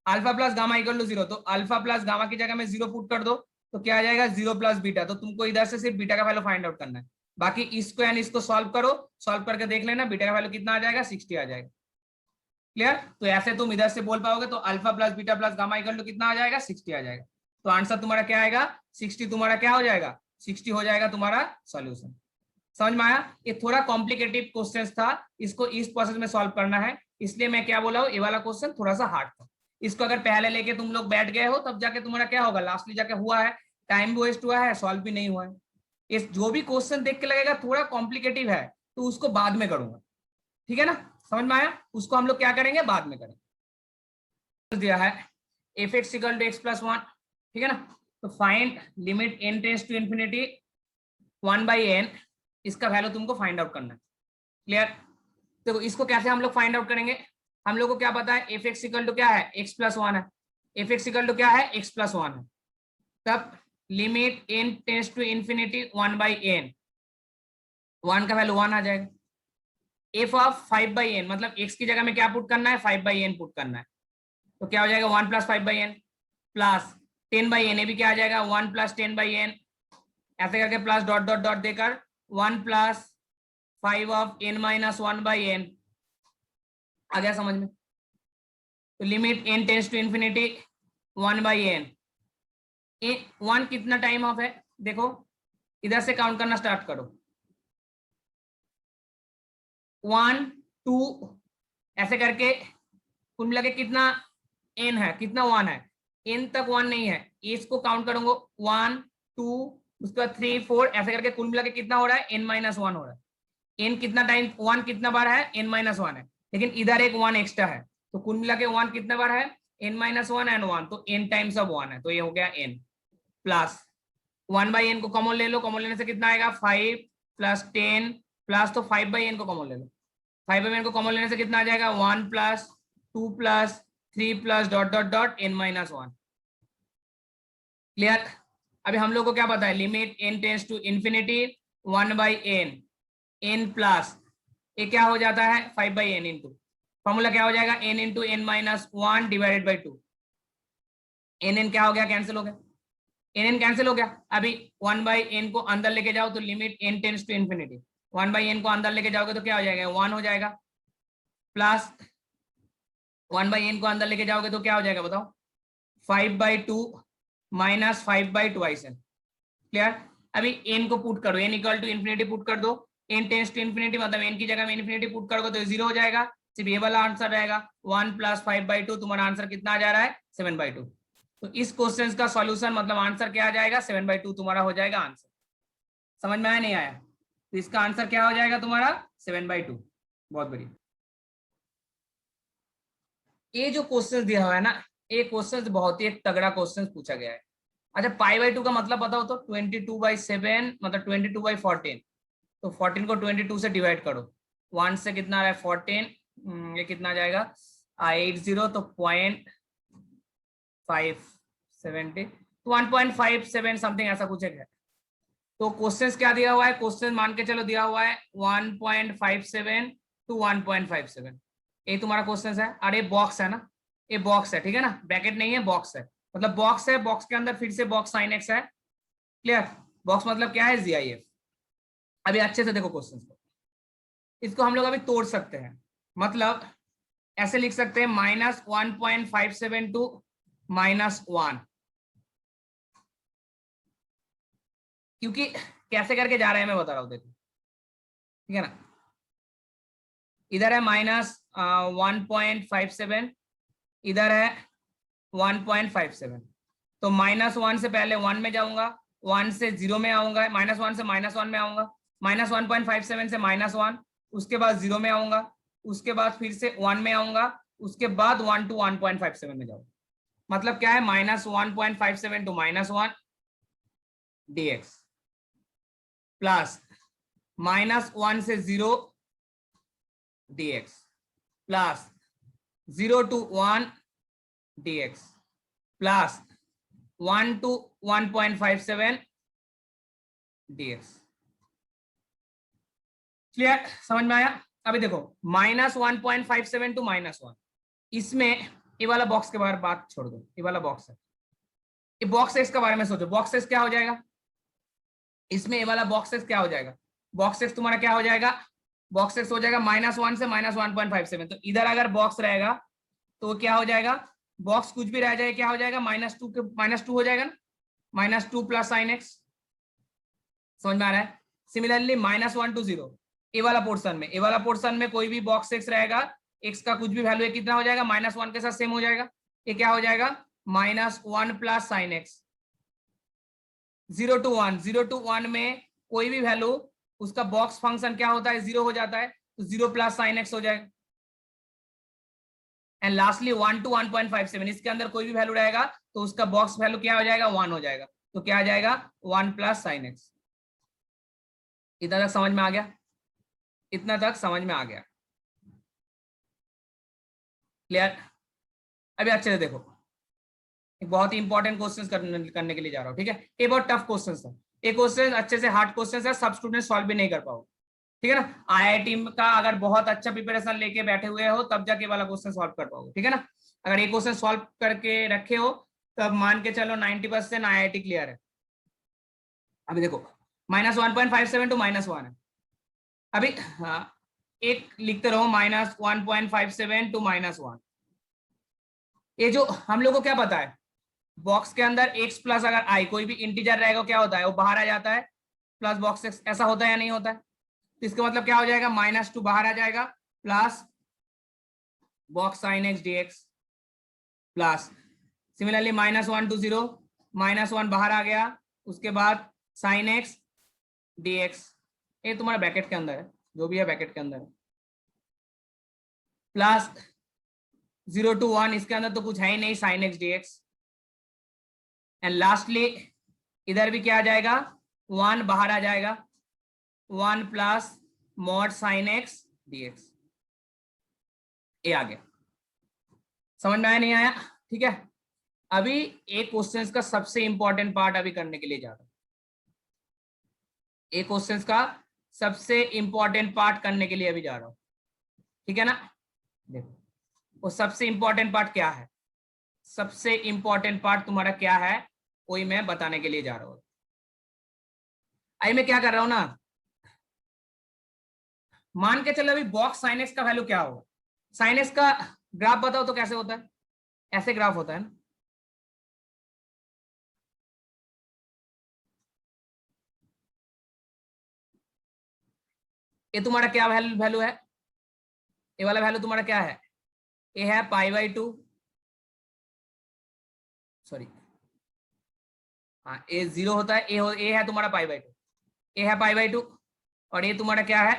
alpha plus gamma equal to 0, तो अल्फा प्लस गामा की जगह में 0 पुट कर दो, तो क्या आ जाएगा 0 प्लस बीटा। तो तुमको इधर से सिर्फ बीटा का वैल्यू फाइंड आउट करना है, बाकी इसको एंड इसको सॉल्व करो, सॉल्व करके देख लेना बीटा का वैल्यू कितना आ जाएगा, 60 आ जाएगा। क्लियर? तो ऐसे तुम इधर से बोल पाओगे तो alpha plus beta plus gamma equal to कितना आ जाएगा, 60 आ जाएगा। तो आंसर तुम्हारा क्या आएगा, 60 तुम्हारा क्या हो जाएगा, 60 हो जाएगा तुम्हारा सॉल्यूशन। समझ में आया? ये थोड़ा कॉम्प्लिकेटेड क्वेश्चन था, इसको इस प्रोसेस में सॉल्व करना है, इसलिए मैं क्या बोला हूँ, ये वाला क्वेश्चन थोड़ा सा हार्ड था। इसको अगर पहले लेके तुम लोग बैठ गए हो तब जाके तुम्हारा क्या होगा, लास्टली जाके हुआ है, टाइम वेस्ट हुआ है, सॉल्व भी नहीं हुआ है। इस जो भी क्वेश्चन देख के लगेगा थोड़ा कॉम्प्लिकेटिव है तो उसको बाद में करूंगा, ठीक है ना? समझ में आया? उसको हम लोग क्या करेंगे, बाद में करेंगे। दिया है F x equal to X plus 1, ठीक है ना? तो find limit n tends to infinity 1/n, इसका वैल्यू तुमको फाइंड आउट करना है। क्लियर? तो इसको कैसे हम लोग फाइंड आउट करेंगे, हम लोग को क्या पता है, एफ एक्स इक्वल टू क्या है, x प्लस 1 है, एफ एक्स इक्वल टू क्या है, x प्लस 1 है। तब limit n tends to infinity 1/n, 1 का वैल्यू 1 आ जाएगा। एफ ऑफ 5/n मतलब x की जगह में क्या पुट करना है, 5/n पुट करना है। तो क्या हो जाएगा 1 प्लस 5/n प्लस 10/n, ये भी क्या आ जाएगा 1 प्लस 10/n, ऐसे करके प्लस डॉट डॉट डॉट देकर 1 plus 5 of n minus 1/n आ गया समझ में? तो limit n tends to infinity 1/n, 1 कितना टाइम ऑफ है, देखो इधर से काउंट करना स्टार्ट करो, 1 2 ऐसे करके कुल मिला के कितना n है, कितना 1 है, n तक 1 नहीं है, इसको काउंट करूंगा 1 2 उसके बाद 3 4 ऐसे करके कुल मिला के कितना हो रहा है, n माइनस 1 हो रहा है। n कितना टाइम 1 कितना बार है, n माइनस 1 है, लेकिन इधर एक 1 एक्स्ट्रा है, तो कुल मिला के 1 कितना बार है, n माइनस 1 एंड 1, तो n टाइम्स ऑफ 1 है, तो ये हो गया n प्लस 1/n को कॉमन ले लो, कॉमन लेने से कितना आएगा 5 प्लस 10 प्लस, तो 5/n को कॉमन ले लो, 5/n को कॉमन लेने से कितना आ जाएगा 1 plus 2 plus 3 plus dot dot dot n minus 1। Clear? अभी हम लोग को क्या पता है, limit n tends to infinity 1/n, n plus ये क्या हो जाता है 5/n इंटू, फॉर्मूला क्या हो जाएगा n into n minus 1 divided by 2, n क्या हो गया, कैंसिल हो गया, n कैंसिल हो गया। अभी 1/n को अंदर लेके जाओ तो limit n tends to infinity 1/n को अंदर लेके जाओगे तो क्या हो जाएगा 1 हो जाएगा, प्लस 1/n को अंदर लेके जाओगे तो क्या हो जाएगा बताओ 5/2 माइनस 5/2 n। क्लियर? अभी n को पुट करो, n equal to infinity put कर दो, n टेंड्स टू इंफिनिटी मतलब n की जगह में इंफिनिटी पुट करोगे तो 0 हो जाएगा, सिर्फ ये वाला आंसर रहेगा 1 प्लस 5/2, तुम्हारा आंसर कितना आ जा रहा है 7/2। तो इस क्वेश्चन का सॉल्यूशन मतलब आंसर क्या आ जाएगा 7/2 तुम्हारा हो जाएगा आंसर। समझ में आया नहीं आया? तो इसका आंसर क्या हो जाएगा तुम्हारा 7/2। बहुत बढ़िया। ये जो क्वेश्चन दिया हुआ है ना, ये क्वेश्चन बहुत ही एक तगड़ा क्वेश्चन पूछा गया है। अच्छा π/2 का मतलब बताओ तो 22/7 मतलब 22/14, तो 14 को 22 से डिवाइड करो, 1 से कितना आ रहा है 14, ये कितना आ जाएगा 80, तो 0.570 तो 1.57 समथिंग ऐसा कुछ है। तो क्वेश्चन क्या दिया हुआ है, क्वेश्चन मान के चलो दिया हुआ है 1.57 to 1.57, ये तुम्हारा क्वेश्चन है। अरे बॉक्स है ना, ये बॉक्स है, ठीक है ना, ब्रैकेट नहीं है, बॉक्स है, मतलब बॉक्स है, बॉक्स के अंदर फिर से बॉक्स साइन एक्स है। क्लियर? बॉक्स मतलब क्या है GIF। अभी अच्छे से देखो क्वेश्चन को, इसको हम लोग अभी तोड़ सकते हैं, मतलब ऐसे लिख सकते हैं -1.57 टू -1, क्योंकि कैसे करके जा रहे हैं मैं बता रहा हूं, देखो ठीक है ना, इधर है -1.57, इधर है 1.57, तो -1 से पहले 1 में जाऊंगा, 1 से 0 में आऊंगा, -1 से -1 में आऊंगा, -1.57 से -1, उसके बाद 0 में आऊंगा, उसके बाद फिर से 1 में आऊंगा, उसके बाद 1 to 1.57 में जाऊंगा। मतलब क्या है -1.57 to -1 dx प्लस -1 से 0 dx plus 0 to 1 dx plus 1 to 1.57 dx। Clear? समझ में आया? अभी देखो -1.57 to -1, इसमें ये वाला बॉक्स के बारे बात छोड़ दो, ये वाला बॉक्स है, ये बॉक्स एक्स के बारे में सोचो, बॉक्स एक्स क्या हो जाएगा इसमें, ये वाला बॉक्स एक्स क्या हो जाएगा, बॉक्स एक्स तुम्हारा क्या हो जाएगा, बॉक्स एक्स हो जाएगा -1 से -1.57। तो इधर अगर बॉक्स रहेगा तो क्या हो जाएगा, बॉक्स कुछ भी रह जाए क्या हो जाएगा, -2 के -2 हो जाएगा ना, -2 प्लस साइन एक्स। समझ में आ रहा है। सिमिलरली -1 to 0 ए वाला पोर्शन में, ए वाला पोर्शन में कोई भी बॉक्स एक्स रहेगा, एक्स का कुछ भी वैल्यू कितना हो जाएगा, -1 के साथ सेम हो जाएगा, ये क्या हो जाएगा -1 plus sine x. 0 to 1, 0 to 1 में कोई भी वैल्यू उसका बॉक्स फंक्शन क्या होता है, 0 हो जाता है, तो 0 प्लस साइन एक्स हो जाएगा। एंड लास्टली 1 to 1.57, इसके अंदर कोई भी वैल्यू रहेगा तो उसका बॉक्स वैल्यू क्या हो जाएगा, 1 हो जाएगा, तो क्या आ जाएगा 1 प्लस साइन एक्स। इतना तक समझ में आ गया, इतना तक समझ में आ गया, क्लियर। अभी अच्छे से देखो, एक बहुत ही इंपॉर्टेंट क्वेश्चन करने के लिए जा रहा हूँ, ठीक है। ये बहुत टफ क्वेश्चन था, ये क्वेश्चन अच्छे से हार्ड क्वेश्चन है, सब स्टूडेंट सॉल्व भी नहीं कर पाओ, ठीक है ना। आईआईटी का अगर बहुत अच्छा प्रिपरेशन लेके बैठे हुए हो तब जाके वाला क्वेश्चन सॉल्व कर पाओगे, ठीक है ना। अगर ये क्वेश्चन सॉल्व करके रखे हो तब मान के चलो 90% आईआईटी क्लियर है। अभी देखो -1.57 to -1 है, अभी हाँ, एक लिखते रहो -1.57 to -1। ये जो हम लोग को क्या पता है, बॉक्स के अंदर x प्लस अगर i कोई भी इंटीजर रहेगा क्या होता है, वो बाहर आ जाता है, प्लस बॉक्स x, ऐसा होता है या नहीं होता है। तो इसका मतलब क्या हो जाएगा, -2 बाहर आ जाएगा, plus box sine x D x, plus similarly -1 to 0, -1 बाहर आ गया, उसके बाद साइन एक्स डी एक्स, ये तुम्हारा ब्रैकेट के अंदर है, जो भी है ब्रैकेट के अंदर है, प्लस 0 to 1, इसके अंदर तो कुछ है ही नहीं, sine x D x. And lastly इधर भी क्या आ जाएगा, 1 बाहर आ जाएगा, 1 plus mod sine x D x. ये आ गया, समझ में आया नहीं आया, ठीक है। अभी एक क्वेश्चन का सबसे इंपॉर्टेंट पार्ट अभी करने के लिए जा रहा हूं, एक क्वेश्चन का सबसे इंपॉर्टेंट पार्ट करने के लिए अभी जा रहा हूं, ठीक है ना। देखो वो सबसे इंपॉर्टेंट पार्ट क्या है, सबसे इंपॉर्टेंट पार्ट तुम्हारा क्या है, वही मैं बताने के लिए जा रहा हूं। आई मैं क्या कर रहा हूं ना, मान के चलो अभी बॉक्स साइन एक्स का वैल्यू क्या होगा, साइन एक्स का ग्राफ बताओ तो कैसे होता है, ऐसे ग्राफ होता है ना, ये तुम्हारा क्या वैल्यू है, ये वाला वैल्यू तुम्हारा क्या है, ये है π/2, सॉरी हाँ ए 0 होता है, ए है तुम्हारा π/2, ए है π/2, और ये तुम्हारा क्या है,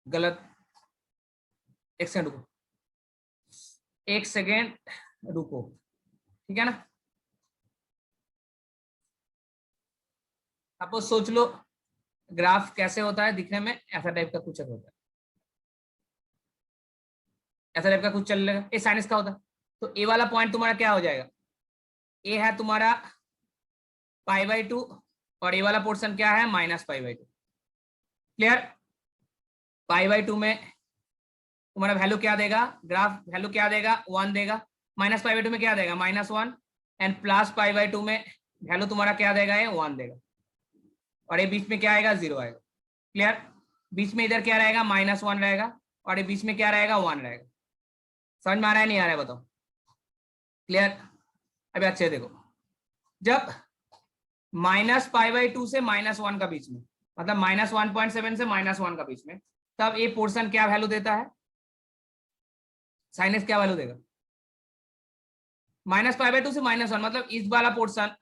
गलत, एक सेकंड रुको, एक सेकेंड रुको, ठीक है ना। आप सोच लो ग्राफ कैसे होता है दिखने में, ऐसा टाइप का कुछ होता है, ऐसा टाइप का कुछ चलेगा, ये साइनस का होता है। तो ए वाला पॉइंट तुम्हारा क्या हो जाएगा, ए है तुम्हारा π/2, और ए वाला पोर्शन क्या है -π/2, क्लियर। π/2 में तुम्हारा वैल्यू क्या देगा, ग्राफ वैल्यू क्या देगा, 1 देगा, -π/2 में क्या देगा -1, एंड प्लस π/2 में वैल्यू तुम्हारा क्या देगा, ये 1 देगा, और ये बीच में क्या आएगा 0 आएगा, क्लियर। बीच में इधर क्या रहेगा -1 रहेगा, और ये बीच में क्या रहेगा 1 रहेगा। समझ में आ रहा है नहीं आ रहा है बताओ, क्लियर। अभी अच्छे देखो, जब -π/2 से -1 का बीच में, मतलब -1.7 से -1 का बीच में, तब ये पोर्शन क्या वैल्यू देता है, साइन एक्स क्या वैल्यू देगा, -π/2 से -1, मतलब इस वाला पोर्शन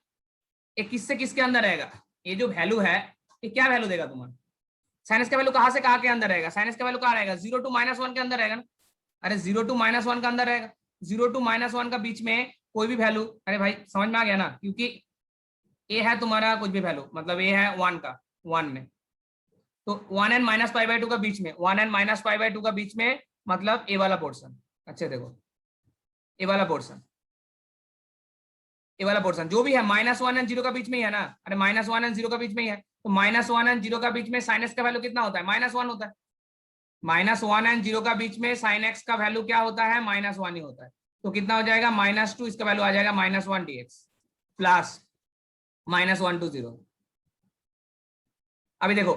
ये किससे किसके अंदर रहेगा, ये जो वैल्यू है ये क्या वैल्यू देगा तुम्हारा, साइन एक्स का वैल्यू कहां से कहां के अंदर रहेगा, साइन एक्स का वैल्यू कहां रहेगा, 0 to -1 के अंदर रहेगा ना, अरे 0 to -1 का अंदर रहेगा, 0 to -1 का बीच में कोई भी वैल्यू, अरे भाई समझ में आ गया ना, क्योंकि ए है तुम्हारा कुछ भी वैल्यू, मतलब ए है 1 का, 1 में, तो 1 एंड -π/2 का बीच में, 1 एंड -π/2 का बीच में, मतलब ए वाला पोर्शन, अच्छे देखो ए वाला पोर्शन, ये वाला पोर्शन जो भी है -1 एंड 0 का बीच में ही है ना, अरे -1 एंड 0 का बीच में ही है, तो -1 एंड 0 का बीच में साइन एक्स का वैल्यू कितना होता है, -1 होता है, -1 एंड 0 का बीच में साइन एक्स का वैल्यू क्या होता है, -1 ही होता है। तो कितना हो जाएगा, -2, इसका वैल्यू आ जाएगा -1 dx प्लस -1 to 0। अभी देखो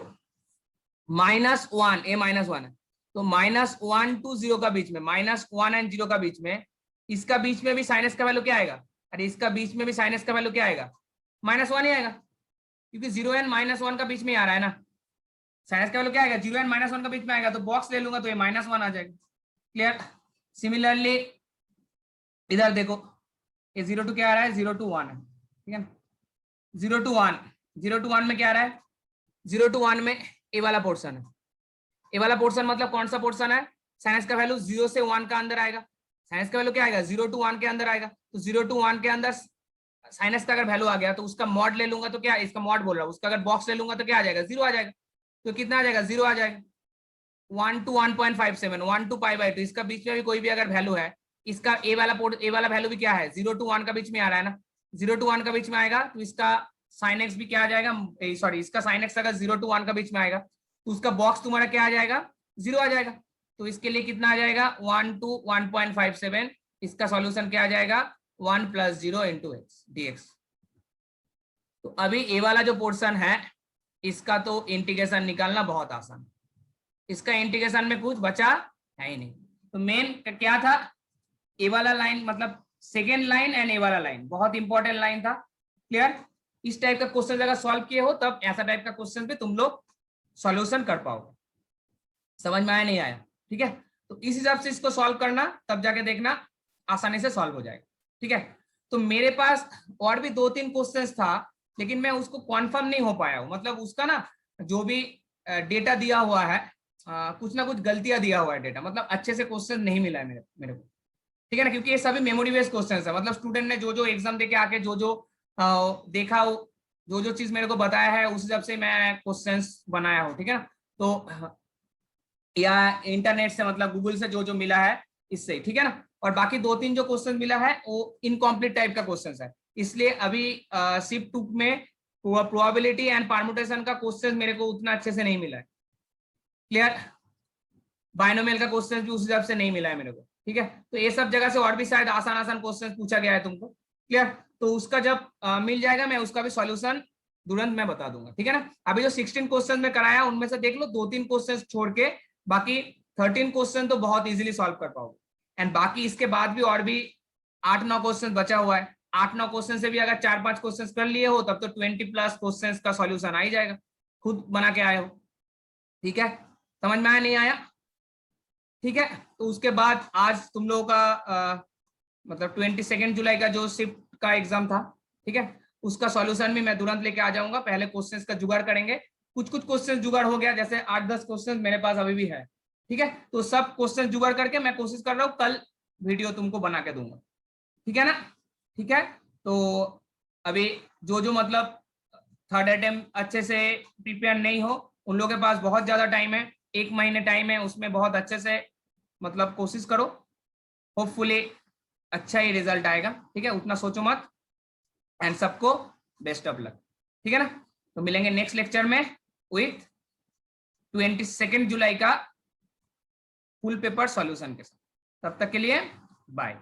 -1, ए -1 है, तो -1 to 0 का बीच में, -1 एंड 0 का बीच में, इसका बीच में भी साइन एक्स का वैल्यू क्या आएगा, अरे इसका बीच में भी साइन एक्स का वैल्यू क्या आएगा, -1 ही आएगा, क्योंकि 0 एंड -1 का बीच में आ रहा है ना। साइन एक्स का वैल्यू क्या आएगा, 0 एंड -1 का बीच में आएगा, तो बॉक्स ले लूंगा तो ये -1 आ जाएगा। क्लियर। सिमिलरली इधर देखो, ये 0 to क्या आ रहा है, 0 to 1 है, ठीक है ना। 0 to 1 में क्या आ रहा है, 0 to 1 में ए वाला पोर्शन है। ए वाला पोर्शन मतलब कौन सा पोर्शन है, साइन एक्स का वैल्यू 0 से 1 का अंदर आएगा, साइन एक्स का वैल्यू क्या आएगा, 0 to 1 के अंदर आएगा। तो 0 to 1 के अंदर साइन एक्स का अगर वैल्यू आ गया तो उसका मॉड ले लूंगा तो क्या, इसका मॉड बोल रहा हूँ, उसका अगर बॉक्स ले लूंगा तो क्या आ जाएगा, 0 आ जाएगा। तो कितना आ जाएगा, 0 आ जाएगा। 1 to 1.57, 1 to π/2, इसका बीच में भी कोई भी अगर वैल्यू है, इसका ए वाला वैल्यू भी क्या है, 0 to 1 का बीच में आ रहा है ना, 0 to 1 का बीच में आएगा तो इसका साइन एक्स भी क्या आ जाएगा, सॉरी इसका साइन एक्स अगर 0 to 1 का बीच में आएगा तो उसका बॉक्स तुम्हारा क्या आ जाएगा, 0 आ जाएगा। तो इसके लिए कितना आ जाएगा, 1 to 1.57, इसका सॉल्यूशन क्या आ जाएगा, 1 + 0 × x dx। तो अभी ए वाला जो पोर्शन है इसका तो इंटीग्रेशन निकालना बहुत आसान, इसका इंटीग्रेशन में कुछ बचा है ही नहीं। तो मेन क्या था, ए वाला लाइन मतलब सेकेंड लाइन एंड ए वाला लाइन बहुत इंपॉर्टेंट लाइन था। क्लियर। इस टाइप का क्वेश्चन अगर सॉल्व किए हो तब ऐसा टाइप का क्वेश्चन भी तुम लोग सॉल्यूशन कर पाओगे। समझ में आया नहीं आया, ठीक है। तो इस हिसाब से इसको सॉल्व करना, तब जाके देखना आसानी से सॉल्व हो जाएगा, ठीक है। तो मेरे पास और भी 2-3 क्वेश्चंस था, लेकिन मैं उसको कॉन्फर्म नहीं हो पाया हूँ, मतलब उसका ना जो भी डेटा दिया हुआ है कुछ ना कुछ गलतियां दिया हुआ है डेटा, मतलब अच्छे से क्वेश्चन नहीं मिला है मेरे को, ठीक है ना, क्योंकि ये सभी मेमोरी बेस्ड क्वेश्चन है, मतलब स्टूडेंट ने जो एग्जाम देके आके जो देखा, जो चीज मेरे को बताया है उस हिसाब से मैं क्वेश्चंस बनाया हूँ, ठीक है ना। तो या इंटरनेट से मतलब गूगल से जो मिला है इससे, ठीक है ना। और बाकी 2-3 जो क्वेश्चन मिला है वो इनकम्प्लीट टाइप का क्वेश्चन है, इसलिए अभी शिफ्ट 2 में प्रोबेबिलिटी एंड परम्यूटेशन का क्वेश्चन मेरे को उतना अच्छे से नहीं मिला है। क्लियर। बाइनोमियल का क्वेश्चन भी उस हिसाब से नहीं मिला है मेरे को, ठीक है। तो ये सब जगह से और भी शायद आसान क्वेश्चन पूछा गया है तुमको। क्लियर। तो उसका जब मिल जाएगा मैं उसका भी सॉल्यूशन तुरंत मैं बता दूंगा, ठीक है ना। अभी जो 16 क्वेश्चन में कराया उनमें से देख लो 2-3 क्वेश्चन छोड़ के बाकी 13 क्वेश्चन तो बहुत इजीली सॉल्व कर पाओगे। एंड बाकी इसके बाद भी और भी 8-9 क्वेश्चन बचा हुआ है, 8-9 क्वेश्चन से भी अगर 4-5 क्वेश्चन कर लिए हो तब तो 20+ क्वेश्चन का सॉल्यूशन आ ही जाएगा, खुद बना के आए हो, ठीक है। समझ में आया नहीं आया, ठीक है। तो उसके बाद आज तुम लोगों का मतलब 22 जुलाई का जो शिफ्ट का एग्जाम था, ठीक है, उसका सॉल्यूशन भी मैं तुरंत लेके आ जाऊंगा। पहले क्वेश्चंस का जुगाड़ करेंगे, कुछ क्वेश्चन जुगाड़ हो गया, जैसे 8-10 क्वेश्चन मेरे पास अभी भी है, ठीक है। तो सब क्वेश्चन जुगाड़ करके मैं कोशिश कर रहा हूँ कल वीडियो तुमको बना के दूंगा, ठीक है ना। ठीक है। तो अभी जो मतलब थर्ड अटेम्प्ट अच्छे से प्रिपेयर नहीं हो उन लोगों के पास बहुत ज्यादा टाइम है, 1 महीने टाइम है, उसमें बहुत अच्छे से मतलब कोशिश करो, होपफुली अच्छा ही रिजल्ट आएगा, ठीक है। उतना सोचो मत, एंड सबको बेस्ट ऑफ लक, ठीक है ना। तो मिलेंगे नेक्स्ट लेक्चर में विथ 22 जुलाई का फुल पेपर सॉल्यूशन के साथ। तब तक के लिए बाय।